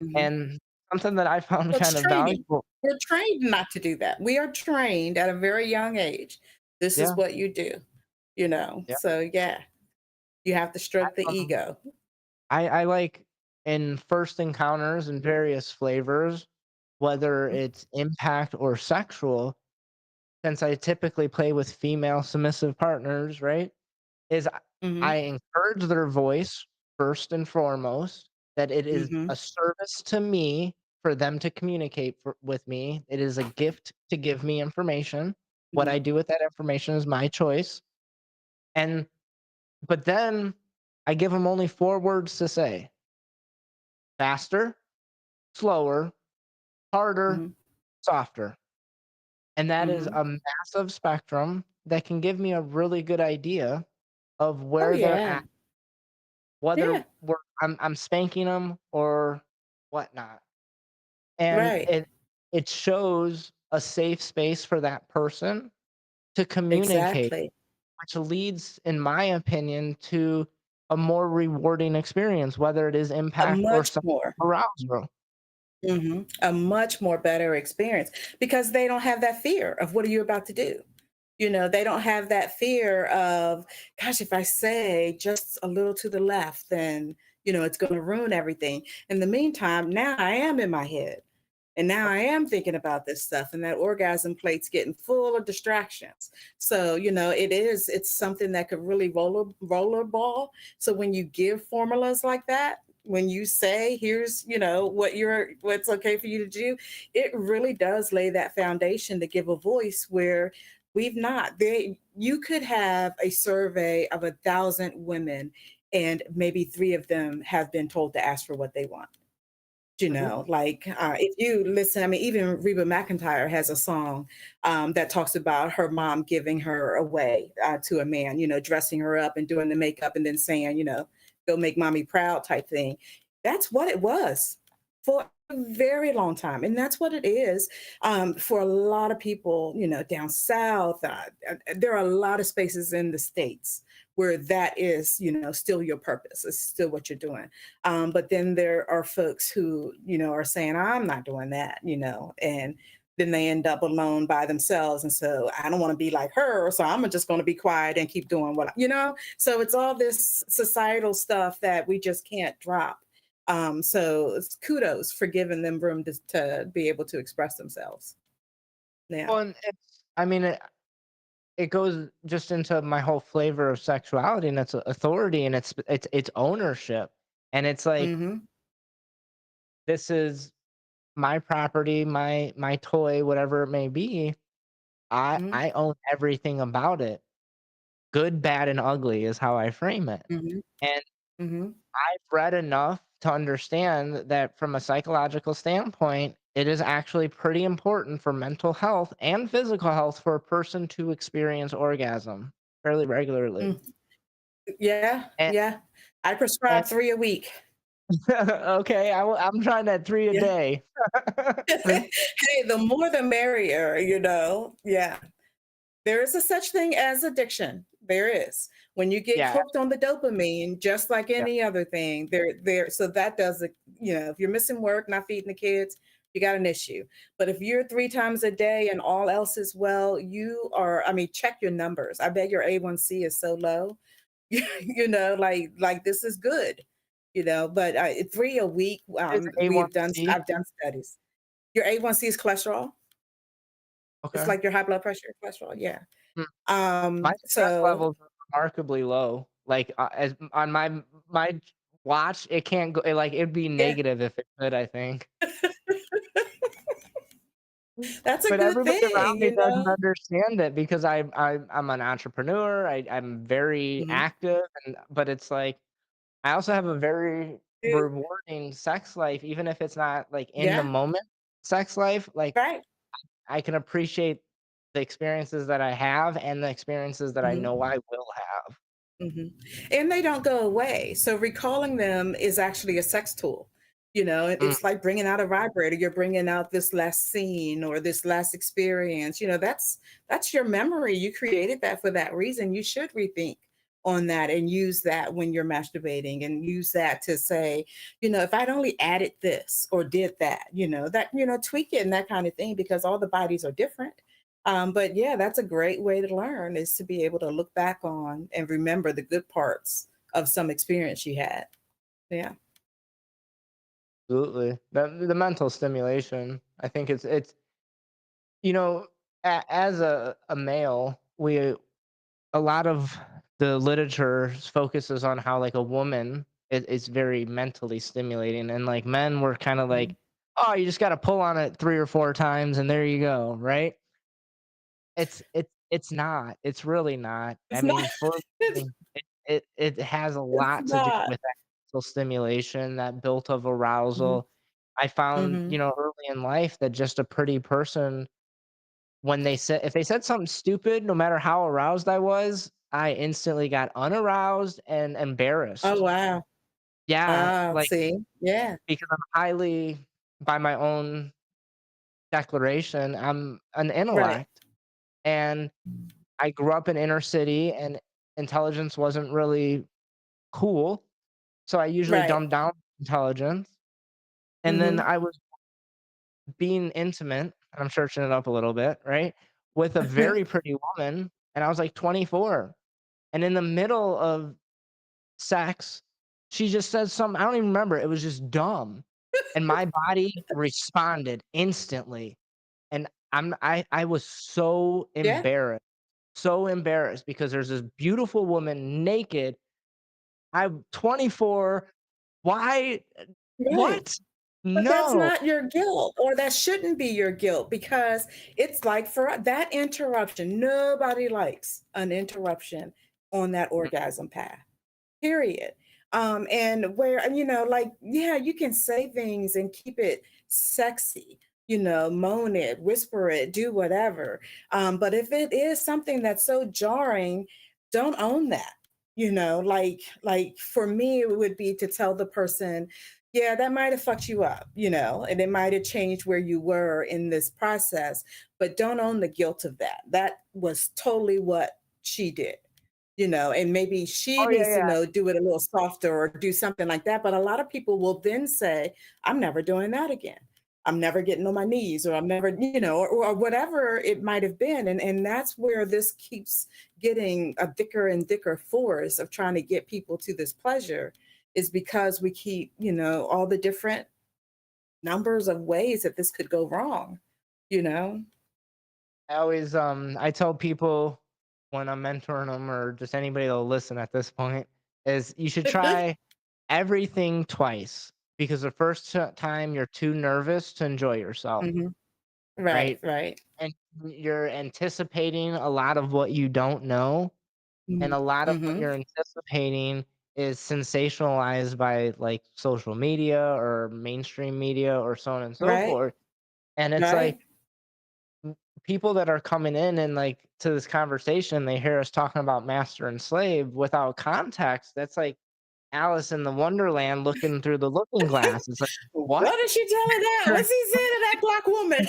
Hmm. And something that I found Well, it's kind of training. valuable. We're trained not to do that. We are trained at a very young age. This is Yeah. what you do, Yeah. So yeah, you have to I, stroke the um, ego. I like in first encounters in various flavors, whether it's impact or sexual, since I typically play with female submissive partners, right? Is Hmm. I encourage their voice first and foremost, that it is Hmm. a service to me for them to communicate with me. It is a gift to give me information. What Hmm. I do with that information is my choice. And but then I give them only 4 words to say: faster, slower, harder, Hmm. softer. And that is Hmm. a massive spectrum that can give me a really good idea of Oh where they're yeah. at, whether Yeah. I'm spanking them or whatnot. And Right. it shows a safe space for that person to communicate, Exactly. which leads, in my opinion, to a more rewarding experience, whether it is A impact or much sexual more. arousal. A much more better experience because they don't have that fear of what are you about to do. They don't have that fear of, gosh, if I say just a little to the left, then, it's going to ruin everything. In the meantime, now I am in my head. And now I am thinking about this stuff, and that orgasm plate's getting full of distractions. So, it's something that could really rollerball. So when you give formulas like that, when you say, here's, what's okay for you to do, it really does lay that foundation to give a voice where we've not. You could have a survey of 1,000 women, and maybe 3 of them have been told to ask for what they want. Mhm. Like if you listen, I mean, even Reba McEntire has a song that talks about her mom giving her away to a man, dressing her up and doing the makeup and then saying, go make mommy proud type thing. That's what it was for a very long time. And that's what it is for a lot of people, down south. There are a lot of spaces in the States where that is, still your purpose. It's still what you're doing. But then there are folks who, are saying, I'm not doing that, and then they end up alone by themselves. And so I don't want to be like her. So I'm just going to be quiet and keep doing So it's all this societal stuff that we just can't drop. So it's kudos for giving them room to be able to express themselves. Yeah. Well, and I mean, it goes just into my whole flavor of sexuality, and it's authority, and it's ownership. And it's like, Mm-hmm. this is my property, my toy, whatever it may be. I Mm-hmm. I own everything about it. good, bad, and ugly is how I frame it. Mhm, And mhm, I've read enough to understand that from a psychological standpoint, it is actually pretty important for mental health and physical health for a person to experience orgasm fairly regularly. mm. Yeah, And, yeah. I and prescribe 3 a week. okay, I'm trying that 3 a Yeah. day. Hey, the more the merrier, you know? Yeah. There is a such thing as addiction. There is. When you get Yeah, hooked on the dopamine, just like yeah. any other thing, there so that does it, you know, if you're missing work, not feeding the kids, you got an issue. But if you're 3 times a day and all else is well, you are, I mean, check your numbers. I bet your A1C is so low. You know, like this is good, you know, but 3 a week, It's we've done A1C. I've done studies. Your A1C is cholesterol. It's Okay. like your high blood pressure, cholesterol, yeah. Hmm. My stress So levels are remarkably low. Like, as on my watch, it can't go like, it'd be yeah, negative if it could, I think. that's a But good everybody around thing, me you doesn't know? understand it because I'm an entrepreneur, I'm very Mhm. active, and but it's like, I also have a very Yeah, rewarding sex life, even if it's not, like, in the yeah, moment sex life, like, right. I can appreciate the experiences that I have and the experiences that I Mhm, know I will have. mhm. And they don't go away, so recalling them is actually a sex tool, you know? Mm, It's like bringing out a vibrator, you're bringing out this last scene or this last experience, you know, that's your memory, you created that for that reason, you should rethink on that and use that when you're masturbating and use that to say, you know, if I'd only added this or did that, you know, tweak it and that kind of thing because all the bodies are different. But yeah, that's a great way to learn is to be able to look back on and remember the good parts of some experience you had. Yeah. absolutely. The mental stimulation, I think it's you know, as a male, we a lot of the literature focuses on how, like, a woman is very mentally stimulating, and, like, men were kinda Mhm. like, "Oh, you just gotta pull on it 3 or 4 times and there you go," right? It's not. It's really not. I It's not. mean, for It's, me, it has a it's lot to do not. with that mental stimulation, that built of Mhm. arousal. I found, Mhm. early in life that just a pretty person, when they said if they said something stupid, no matter how aroused I was, I instantly got unaroused and Oh embarrassed. wow. Yeah, Oh, like, see? Yeah. because I'm highly by my own declaration, I'm an Right. intellect, and I grew up in inner city, and intelligence wasn't really cool, so I usually Right. dumbed down intelligence, and then Mhm. I was being intimate, and I'm churching it up a little bit, right, with a very pretty woman, and I was, like, 24, and in the middle of sex, she just said something I don't even remember, it was just dumb, and my body responded instantly, and I was Yeah. so embarrassed because there's this beautiful woman naked. I'm 24. Why? Right. What? But that's No. not your guilt, or that shouldn't be your guilt because it's like for that interruption, nobody likes an interruption on that Mm, orgasm path. Period. And where, you know, like, yeah, you can say things and keep it sexy, you know, moan it, whisper it, do whatever. But if it is something that's so jarring, don't own that. You know, like for me, it would be to tell the person, yeah, that might have fucked you up, you know, and it might have changed where you were in this process, but don't own the guilt of that. That was totally what she did, you know, and maybe she oh, yeah, needs to yeah. know, do it a little softer or do something like that. But a lot of people will then say, I'm never doing that again. I'm never getting on my knees, or I'm never, you know, or whatever it might have been. And that's where this keeps getting a thicker and thicker force of trying to get people to this pleasure is because we keep, you know, all the different numbers of ways that this could go wrong, you know? I tell people when I'm mentoring them or just anybody that'll listen at this point is you should try everything twice because the first time you're too nervous to enjoy yourself, Mhm. Right, right? right. And you're anticipating a lot of what you don't know. And Mhm. a lot of what Mhm. you're anticipating is sensationalized by like social media or mainstream media or so on and so Right. forth. And it's like Right. people that are coming in and like to this conversation, they hear us talking about master and slave without context. That's like Alice in the Wonderland looking through the looking glass. It's like, what? What is she telling that? What's he saying to that black woman?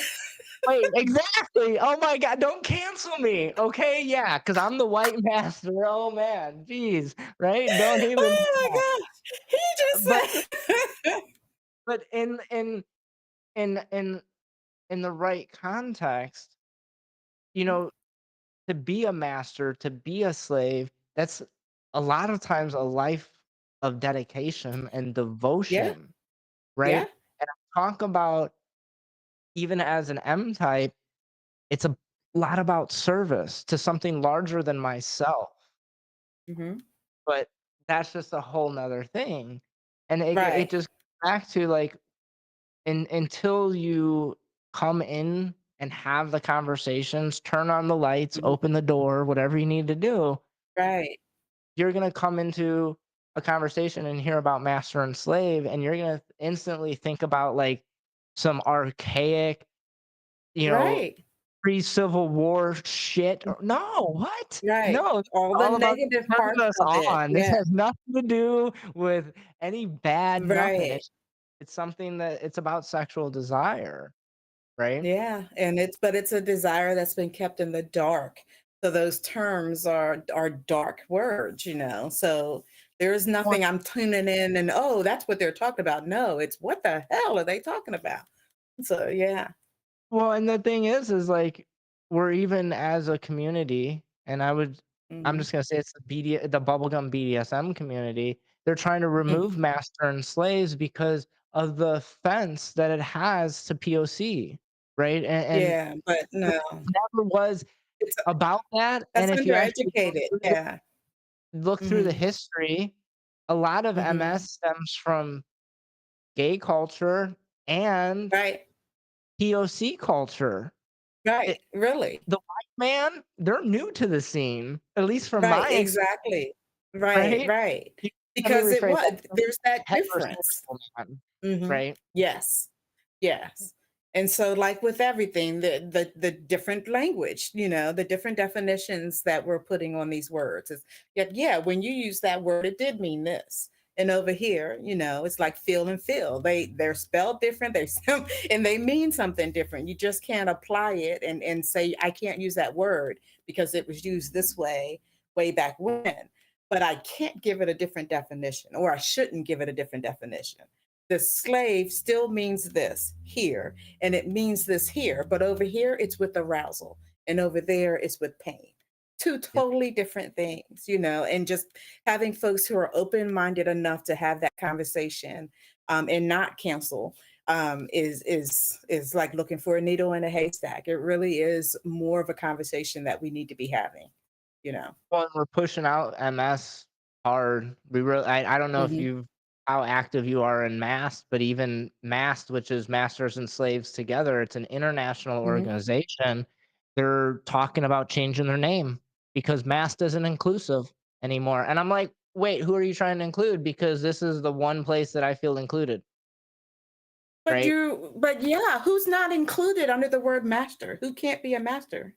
Wait, exactly. Oh my God, don't cancel me. Okay, yeah, because I'm the white master. Oh man, jeez, right? Don't even. Oh my Yeah. gosh. He But just said but in in the right context, you know, to be a master, to be a slave, that's a lot of times a life of dedication and Yeah. devotion, Yeah. right? And I talk about even as an M type, it's a lot about service to something larger than myself. Mhm. But that's just a whole nother thing. And it Right. just goes back to like until you come in and have the conversations, turn on the lights, Mhm. open the door, whatever you need to do, Right. you're gonna come into a conversation and hear about master and slave, and you're gonna instantly think about like some archaic, you know, Right. pre-Civil War shit. No, what? Right. No, it's All the all about negative to turn parts us of it. on. This Yeah. has nothing to do with any bad nothing. Right. It's something that it's about sexual desire, right? Yeah, and it's a desire that's been kept in the dark. So those terms are dark words, you know. So there is Well, nothing I'm tuning in and oh, that's what they're talking about. No, it's what the hell are they talking about? So yeah. well, and the thing is like we're even as a community, and I'm Mhm. just gonna say it's the bubblegum BDSM community. They're trying to remove Mhm. master and slaves because of the offense that it has to POC, right? And Yeah, but it no. never was It's about that. that's And if you actually undereducated. Yeah. look through the Mhm. history, a lot of Mhm. MS stems from gay culture and Right. POC culture. Right. It, Really. the white man, they're new to the scene, at least from Right, my experience, exactly. Right, right? right. You- Let me Because it rephrase that. was there's that difference. Heterosexual man, Mhm. right? Yes. Yes. And so like with everything, the different language, you know, the different definitions that we're putting on these words is yet yeah, when you use that word, it did mean this. And over here, you know, it's like feel and feel. They're spelled different, and they mean something different. You just can't apply it and say I can't use that word because it was used this way back when. But I can't give it a different definition, or I shouldn't give it a different definition. The slave still means this here, and it means this here, but over here it's with arousal, and over there it's with pain. Two Yep. totally different things, you know, and just having folks who are open minded enough to have that conversation and not cancel is like looking for a needle in a haystack. It really is more of a conversation that we need to be having, you know. Well, and we're pushing out MS hard. I don't know if Mhm. you how active you are in MAST, but even MAST, which is Masters and Slaves Together, it's an international Mhm. organization. They're talking about changing their name because MAST isn't inclusive anymore. And I'm like, wait, who are you trying to include? Because this is the one place that I feel included, right? But yeah, who's not included under the word master? Who can't be a master?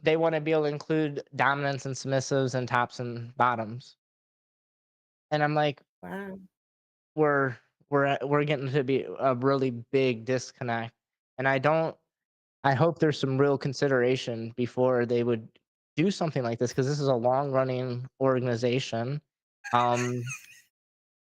They want to be able to include dominants and submissives and tops and bottoms. And I'm like, Wow. we're we're getting to be a really big disconnect, and I hope there's some real consideration before they would do something like this because this is a long running organization, um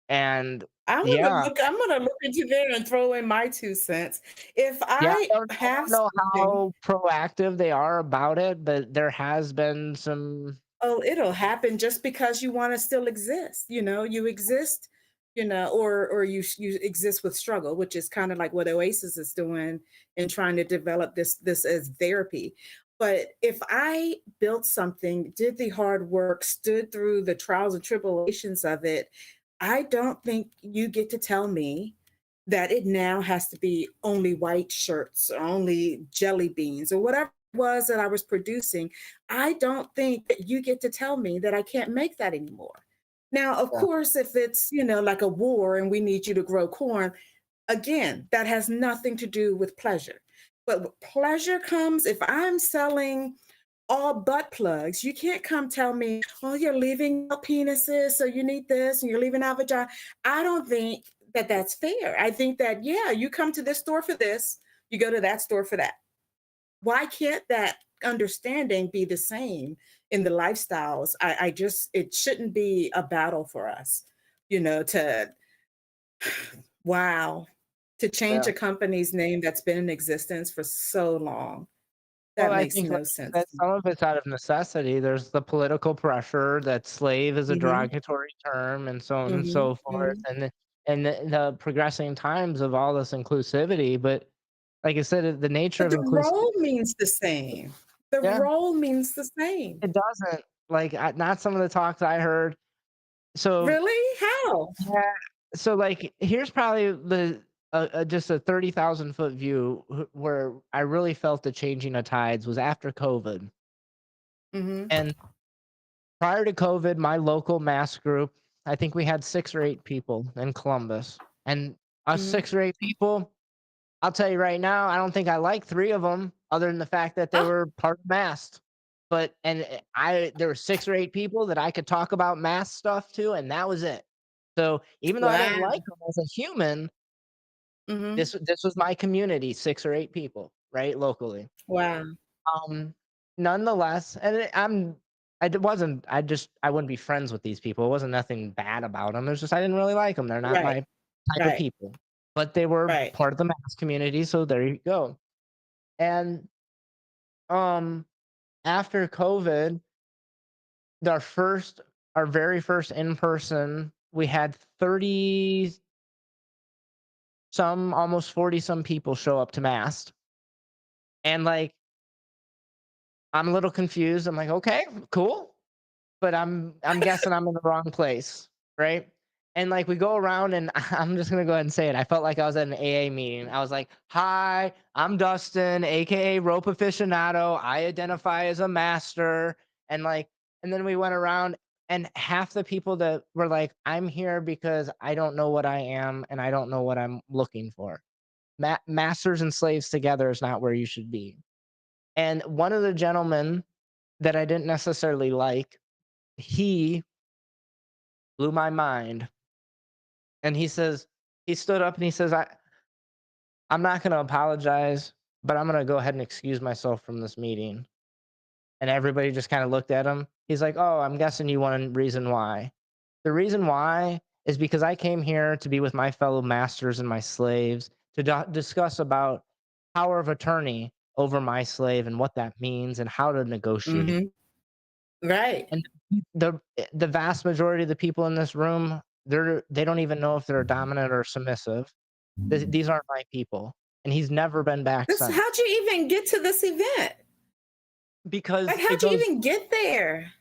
and yeah, I'm gonna look into there and throw in my 2 cents. If yeah, I I have don't know something how proactive they are about it, but there has been some. oh, it'll happen just because you wanna still exist, you know, you exist, you know, or you exist with struggle, which is kinda like what Oasis is doing and trying to develop this as therapy. But if I built something, did the hard work, stood through the trials and tribulations of it, I don't think you get to tell me that it now has to be only white shirts or only jelly beans or whatever was that I was producing, I don't think that you get to tell me that I can't make that anymore. Now, of Yeah. course, if it's, like a war and we need you to grow corn, again, that has nothing to do with pleasure. But pleasure comes if I'm selling all butt plugs. You can't come tell me, oh, you're leaving out penises, so you need this, and you're leaving out vagina. I don't think that that's fair. I think that, yeah, you come to this store for this, you go to that store for that. Why can't that understanding be the same in the lifestyles? I just, it shouldn't be a battle for us, to, wow, to change Yeah. a company's name that's been in existence for so long. Well, That I makes think, like no you sense said, to me. some of it's out of necessity. There's the political pressure that slave is a Mhm, derogatory term and so on and mhm, so forth, mhm. and the progressing times of all this inclusivity. But like I said, the nature But of the inclusivity, role means the same. The yeah, role means the same. it doesn't. Like, not some of the talks I heard. So Really? How? yeah, so like here's probably the just a 30,000-foot view where I really felt the changing of tides was after COVID. Mhm, And prior to COVID, my local mass group, I think we had 6 or 8 people in Columbus, and us mhm. 6 or 8 people, I'll tell you right now, I don't think I like 3 of them, other than the fact that they Oh, were part of MAST. But I there were 6 or 8 people that I could talk about MAST stuff to, and that was it. So, even though I didn't wow. like them as a human, Mhm. this was my community, 6 or 8 people, right, locally. Wow. Um, Nonetheless, and I d wasn't I wouldn't be friends with these people. It wasn't nothing bad about them. It was just I didn't really like them. 'Em. They're not Right, my type of right, people. But they were right. part of the mass community, so there you go. And, um, after COVID, our very first in-person, we had 30 some, almost 40 some people show up to mass. And, like, I'm a little confused. I'm like, "Okay, cool." But I'm guessing I'm in the wrong place, right? And like we go around and I'm just gonna go ahead and say it. I felt like I was at an AA meeting. I was like, "Hi, I'm Dustin, aka Rope Aficionado. I identify as a master." And like, and then we went around and half the people that were like, "I'm here because I don't know what I am and I don't know what I'm looking for." Masters and slaves together is not where you should be. And one of the gentlemen that I didn't necessarily like, he blew my mind. And he stood up and he says, I'm not going to apologize, but I'm going to go ahead and excuse myself from this meeting. And everybody just kind of looked at him. He's like, oh, I'm guessing you want a reason why. The reason why is because I came here to be with my fellow masters and my slaves to discuss about power of attorney over my slave and what that means and how to negotiate. Mhm. Right. And the vast majority of the people in this room, they don't even know if they're dominant or submissive. These aren't my people, and he's never been back This, since. how'd you even get to this event? Like, Because how'd you even get there?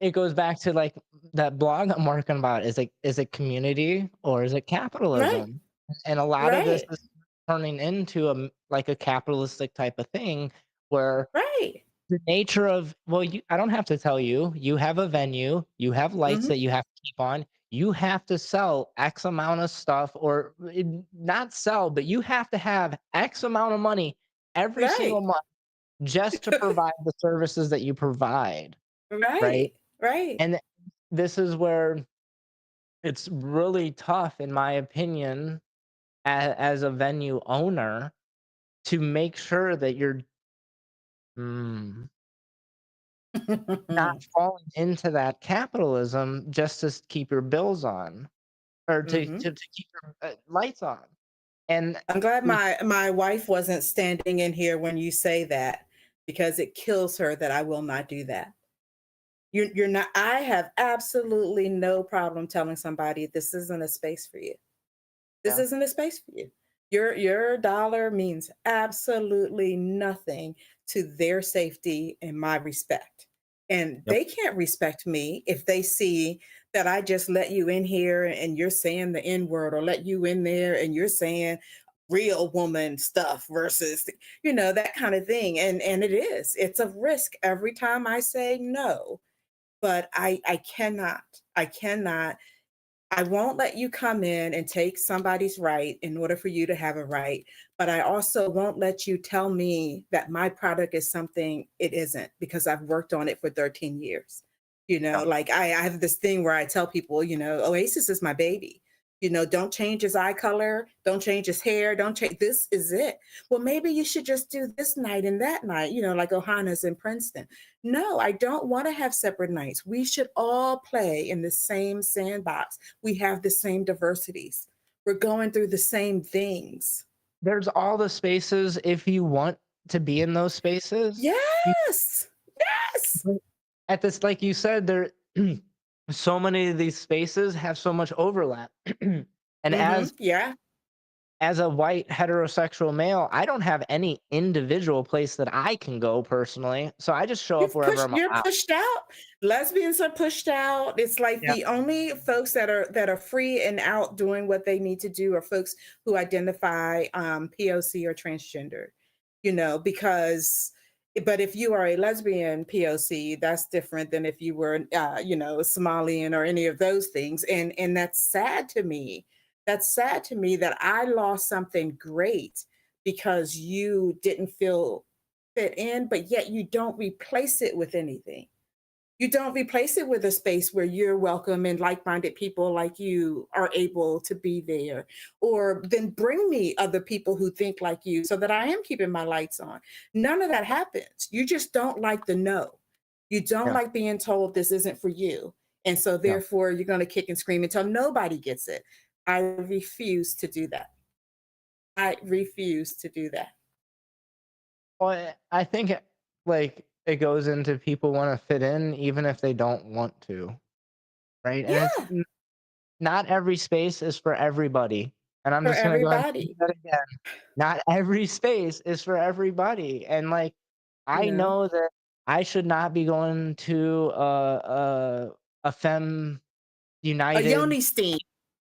it goes back to, like, that blog I'm working about. Is it community or is it Right, capitalism? And a lot of this right, is turning into like a capitalistic type of thing where right. the nature of, well, I don't have to tell you. You have a venue, you have lights Mhm. that you have to keep on. You have to sell X amount of stuff, or not sell, but you have to have X amount of money every single Right. month just to provide the services that you provide, right? Right, right. And this is where it's really tough, in my opinion, as a venue owner, to make sure that you're mm, not falling into that capitalism just to keep your bills on, or Mhm. to keep your lights on. And I'm glad we, my wife wasn't standing in here when you say that, because it kills her that I will not do that. You're not, I have absolutely no problem telling somebody this isn't a space for you. This yeah, isn't a space for you. Your dollar means absolutely nothing to their safety and my respect. And yep, they can't respect me if they see that I just let you in here and you're saying the N word, or let you in there and you're saying real woman stuff versus, that kind of thing. And it's a risk every time I say no, but I cannot I won't let you come in and take somebody's right in order for you to have a right. But I also won't let you tell me that my product is something it isn't, because I've worked on it for 13 years. Yeah. Like I have this thing where I tell people, Oasis is my baby. Don't change his eye color, don't change his hair, don't change. This is it. Well, maybe you should just do this night and that night, like Ohana's in Princeton. No, I don't want to have separate nights. We should all play in the same sandbox. We have the same diversities. We're going through the same things. There's all the spaces if you want to be in those spaces. You Yes. Yes. but at this, like you said, there so many of these spaces have so much overlap. And Mhm. Yeah. as a white heterosexual male, I don't have any individual place that I can go personally. So I just show up wherever I'm You're allowed. pushed out. Lesbians are pushed out. It's like Yeah. the only folks that are free and out doing what they need to do are folks who identify POC or transgender. Because but if you are a lesbian POC, that's different than if you were Somalian or any of those things. And that's sad to me. That's sad to me that I lost something great because you didn't feel fit in, but yet you don't replace it with anything. You don't replace it with a space where you're welcome and like-minded people like you are able to be there. Or then bring me other people who think like you so that I am keeping my lights on. None of that happens. You just don't like the no. You don't Yeah. like being told this isn't for you. And so Yeah. therefore you're going to kick and scream until nobody gets it. I refuse to do that. I refuse to do that. Well, I think like it goes into people want to fit in even if they don't want to, right? And Yeah, not every space is for everybody. And I'm for just gonna go ahead and say everybody, that again. Not every space is for everybody. And like you I know. know that I should not be going to a femme A united. yoni steam.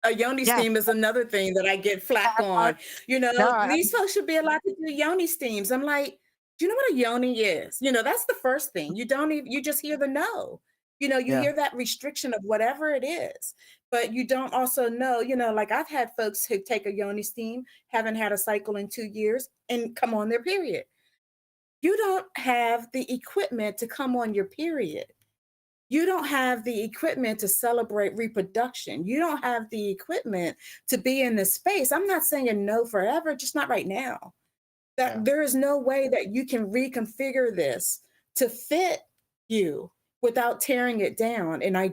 A yoni Yeah, steam is another thing that I get flack I, on. no, I, These folks should be allowed to do yoni steams. I'm like, do you know what a yoni is? That's the first thing. You don't even, you just hear the no. You yeah, hear that restriction of whatever it is, but you don't also know, like I've had folks who take a yoni steam, haven't had a cycle in 2 years, and come on their period. You don't have the equipment to come on your period. You don't have the equipment to celebrate reproduction. You don't have the equipment to be in this space. I'm not saying no forever, just not right now. yeah, That there is no way that you can reconfigure this to fit you without tearing it down. And I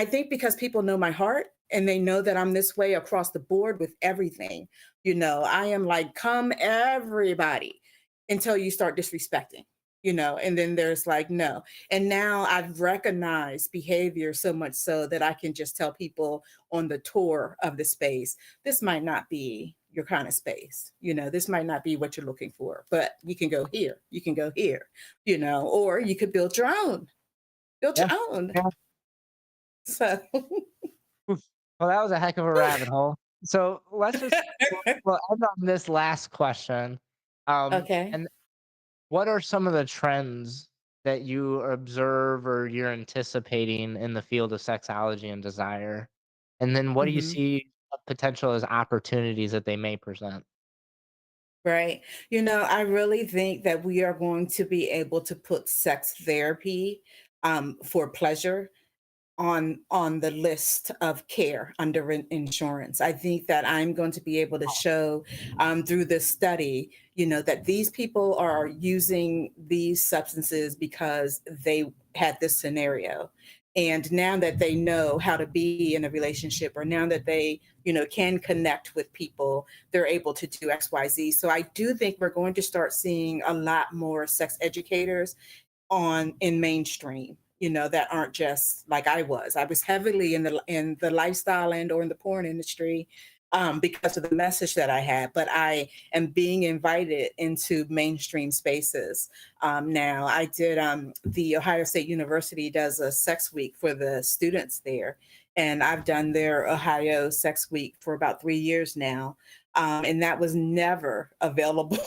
think because people know my heart and they know that I'm this way across the board with everything, I am like, come everybody until you start disrespecting. And then there's like, no. And now I've recognized behavior so much so that I can just tell people on the tour of the space, this might not be your kind of space. This might not be what you're looking for, but you can go here, you can go here, or you could build your own, build your yeah, own. yeah. So, Oof. Well, that was a heck of a rabbit hole. So let's just well end on this last question. okay. And what are some of the trends that you observe or you're anticipating in the field of sexology and desire? And then what do you Mhm. see potential as opportunities that they may present? Right. I really think that we are going to be able to put sex therapy for pleasure on the list of care under insurance. I think that I'm going to be able to show through this study, that these people are using these substances because they had this scenario. And now that they know how to be in a relationship, or now that they, can connect with people, they're able to do XYZ. So I do think we're going to start seeing a lot more sex educators on in mainstream, that aren't just like I was heavily in the lifestyle and or in the porn industry because of the message that I had, but I am being invited into mainstream spaces now. I did the Ohio State University does a sex week for the students there, and I've done their Ohio Sex Week for about 3 years now. And that was never available.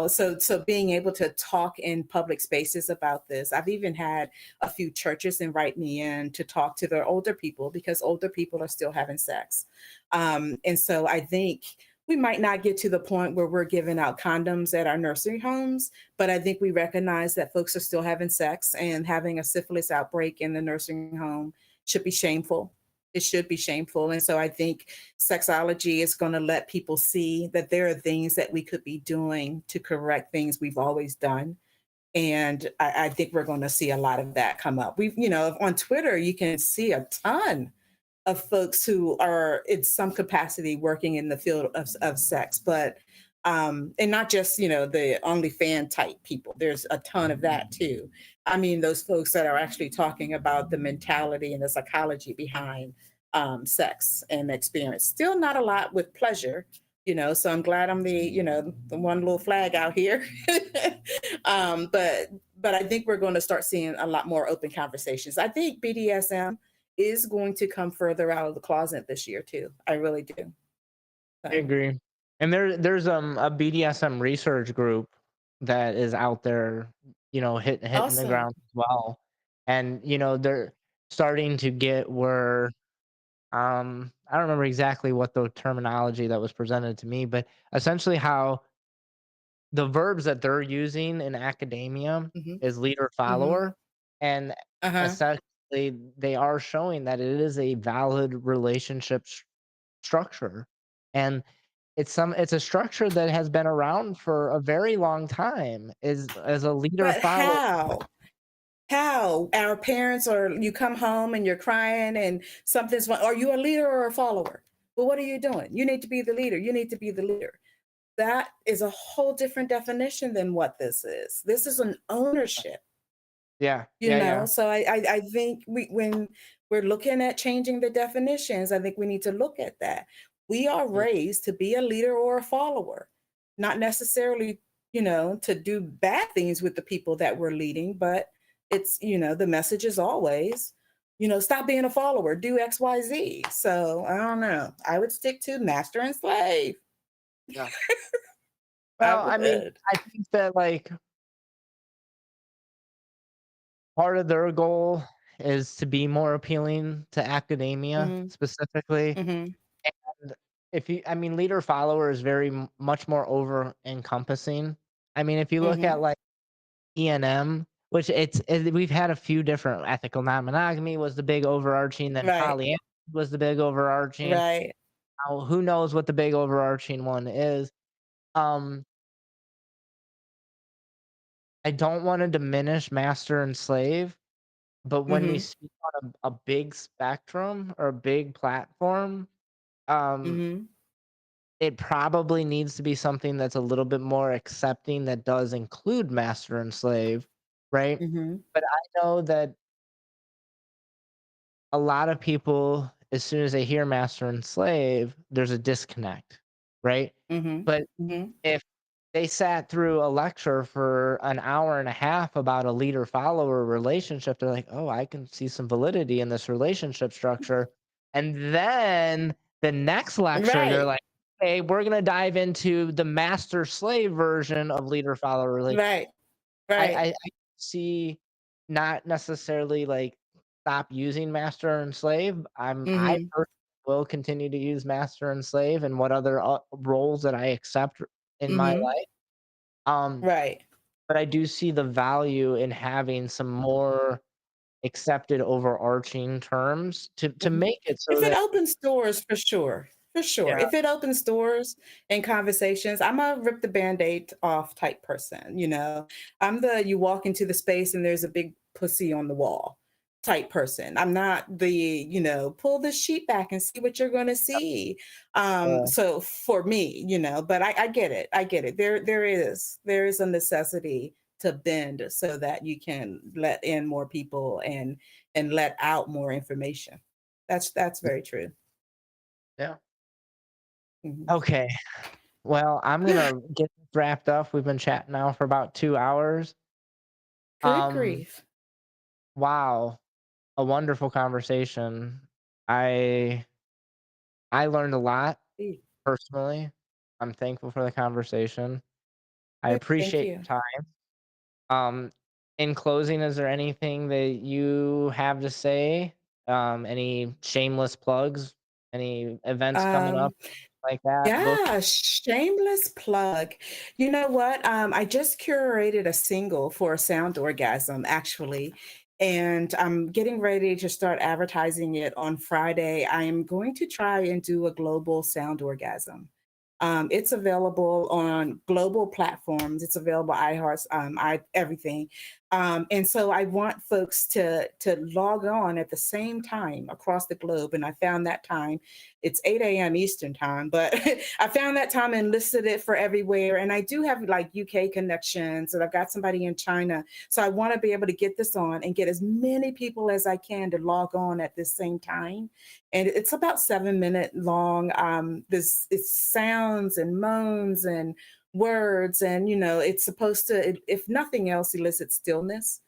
So being able to talk in public spaces about this. I've even had a few churches invite me in to talk to their older people because older people are still having sex. And so I think we might not get to the point where we're giving out condoms at our nursery homes, but I think we recognize that folks are still having sex, and having a syphilis outbreak in the nursing home should be shameful. It should be shameful. And so I think sexology is going to let people see that there are things that we could be doing to correct things we've always done. And I think we're going to see a lot of that come up. On Twitter, you can see a ton of folks who are in some capacity working in the field of sex, but and not just the OnlyFan type people. There's a ton of that too. I mean, those folks that are actually talking about the mentality and the psychology behind sex and experience. Still not a lot with pleasure, so I'm glad I'm the one little flag out here. But I think we're going to start seeing a lot more open conversations. I think BDSM is going to come further out of the closet this year too. I really do. I So agree. And there's a BDSM research group that is out there, hitting the awesome. ground as well. And they're starting to get where I don't remember exactly what the terminology that was presented to me, but essentially how the verbs that they're using in academia Hmm. is leader Hmm. follower, and Uh-huh. essentially they are showing that it is a valid relationship structure, and it's a structure that has been around for a very long time, is as a leader But follower. how our parents, or you come home and you're crying and something's wrong? Are you a leader or a follower? Well, what are you doing? You need to be the leader. You need to be the leader. That is a whole different definition than what this is. This is an ownership. Yeah, yeah, yeah. So I think when we're looking at changing the definitions, I think we need to look at that. We are Mm, raised to be a leader or a follower, not necessarily, to do bad things with the people that we're leading, but it's, the message is always, stop being a follower, do XYZ. So I don't know. I would stick to master and slave. yeah. I Well, I mean, would. I think that like part of their goal is to be more appealing to academia Hmm. specifically. Hmm. And I mean, leader follower is very much more over encompassing. I mean, if you look Hmm. at like ENM, which we've had a few different ethical non-monogamy was the big overarching, then Right. polyamory was the big overarching. Right. Now, who knows what the big overarching one is? Um, I don't want to diminish master and slave, but when we Hmm. speak on a big spectrum or a big platform, um, Hmm. it probably needs to be something that's a little bit more accepting that does include master and slave, right? Hmm. But I know that a lot of people, as soon as they hear master and slave, there's a disconnect, right? Mhm. But Mhm. if they sat through a lecture for an hour and a half about a leader follower relationship, they're like, oh, I can see some validity in this relationship structure. And then the next lecture, they're Right. like, hey, we're going to dive into the master slave version of leader follower relationship. Right. I, Right. I see not necessarily like stop using master and slave. I Mhm. personally will continue to use master and slave and what other roles that I accept in my Mhm. life. Um, Right. but I do see the value in having some more accepted overarching terms to Mhm. make it so If it that opens doors, for sure. For sure. yeah, If it opens doors and conversations, I'm a rip the Band-Aid off type person, I'm the you walk into the space and there's a big pussy on the wall type person. I'm not the, pull the sheet back and see what you're gonna see. uh, So for me, but I get it. I get it. There is a necessity to bend so that you can let in more people and let out more information. That's very true. yeah. Mhm. Okay. Well, I'm gonna get this wrapped up. We've been chatting now for about 2 hours. Good Um, grief. wow, a wonderful conversation. I I learned a lot E- personally. I'm thankful for the conversation. I Good, thank appreciate you. your time. Um, in closing, is there anything that you have to say? Any shameless plugs? Any events coming up Um, like that? Book? yeah, shameless plug. You know what? I just curated a single for a sound orgasm, actually, and I'm getting ready to start advertising it on Friday. I am going to try and do a global sound orgasm. It's available on global platforms. It's available iHeart, everything. And so I want folks to log on at the same time across the globe. And I found that time. It's 8 a.m. Eastern time, but I found that time and listed it for everywhere. And I do have like UK connections, and I've got somebody in China. So I want to be able to get this on and get as many people as I can to log on at this same time. And it's about 7 minute long. This it's sounds and moans and words, and it's supposed to, if nothing else, elicit stillness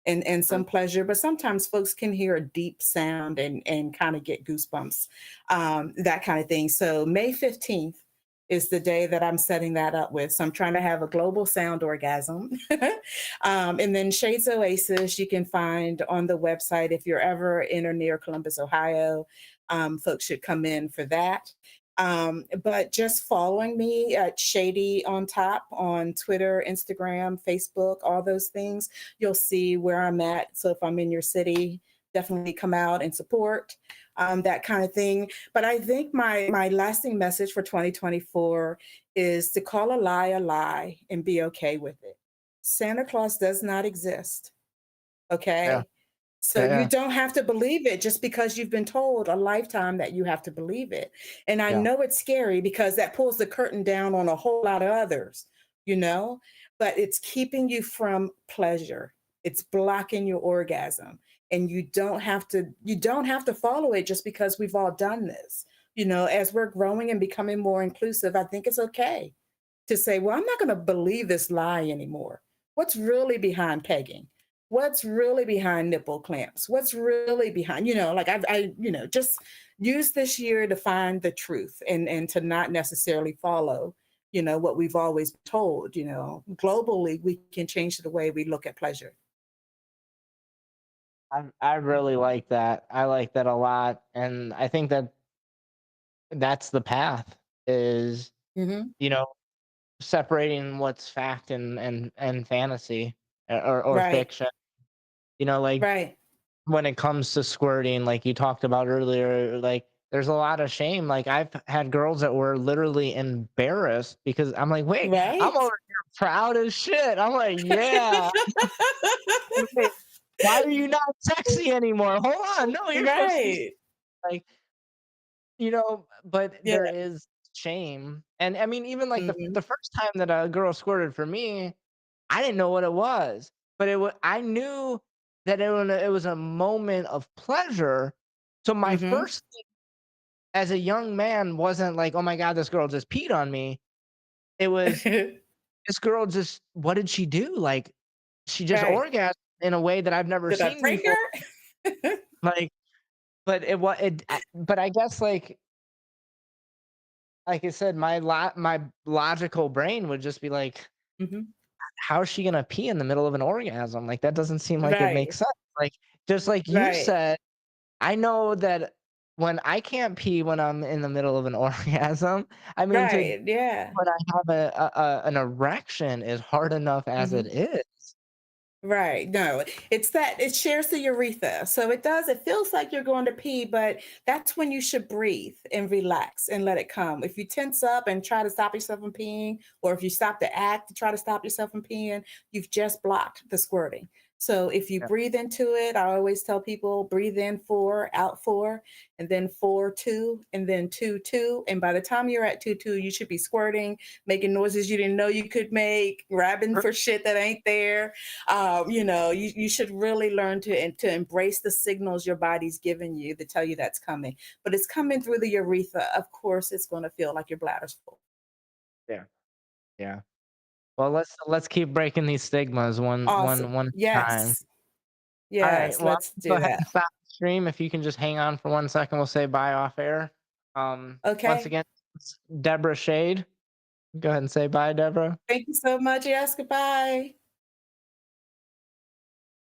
and Mm. some pleasure. But sometimes folks can hear a deep sound and kind of get goosebumps, that kind of thing. So May 15th is the day that I'm setting that up with. So I'm trying to have a global sound orgasm. And then Shades Oasis, you can find on the website if you're ever in or near Columbus, Ohio. Folks should come in for that. But just following me at Shady on Top on Twitter, Instagram, Facebook, all those things, you'll see where I'm at. So if I'm in your city, definitely come out and support, that kind of thing. But I think my lasting message for 2024 is to call a lie and be okay with it. Santa Claus does not exist. Yeah, Okay. So yeah, you yeah, don't have to believe it just because you've been told a lifetime that you have to believe it. And I yeah. know it's scary because that pulls the curtain down on a whole lot of others, you know, but it's keeping you from pleasure. It's blocking your orgasm. And you don't have to follow it just because we've all done this. As we're growing and becoming more inclusive, I think it's okay to say, well, I'm not going to believe this lie anymore. What's really behind pegging? What's really behind nipple clamps? What's really behind, like just use this year to find the truth and to not necessarily follow, what we've always been told. Globally, we can change the way we look at pleasure. I really like that. I like that a lot, and I think that that's the path. Is Hmm. you know separating what's fact and fantasy, or Right, fiction. Like right, when it comes to squirting, like you talked about earlier, like there's a lot of shame. Like I've had girls that were literally embarrassed because I'm like, wait, I'm right. over here proud as shit. I'm like, yeah. Wait, why are you not sexy anymore? Hold on, no, you're supposed to be Right. like, but Yeah. there is shame, and I mean, even like Hmm. the first time that a girl squirted for me, I didn't know what it was, but I knew that it was a moment of pleasure. So my Hmm. first thing as a young man wasn't like, "Oh my god, this girl just peed on me." It was, "This girl just what did she do?" Like, she just Right. orgasmed in a way that I've never Did I seen before. trigger? Like, but I guess, like I said, my logical brain would just be like, Hmm. how is she gonna pee in the middle of an orgasm? Like, that doesn't seem like it makes Right. sense. Like, just like you Right. said, I know that when I can't pee when I'm in the middle of an orgasm, I mean, to Right. Yeah. when I have an erection is hard enough as it Mhm. is. Right. No, it's that it shares the urethra. So it feels like you're going to pee, but that's when you should breathe and relax and let it come. If you tense up and try to stop yourself from peeing, or if you stop to act to try to stop yourself from peeing, you've just blocked the squirting. So if you Yeah. breathe into it, I always tell people breathe in 4, out 4, and then 4, 2, and then 2, 2. And by the time you're at 2, 2, you should be squirting, making noises you didn't know you could make, grabbing for shit that ain't there. You should really learn to embrace the signals your body's giving you to tell you that's coming. But it's coming through the urethra. Of course, it's going to feel like your bladder's full. Yeah. Yeah. Well, let's keep breaking these stigmas Awesome. one at a time. Yes. All right. Yes. Well, I'm Let's gonna do go ahead and that. stop the stream. If you can just hang on for 1 second, we'll say bye off air. Once Okay. again, Debra Shade. Go ahead and say bye, Deborah. Thank you so much. Yes, goodbye.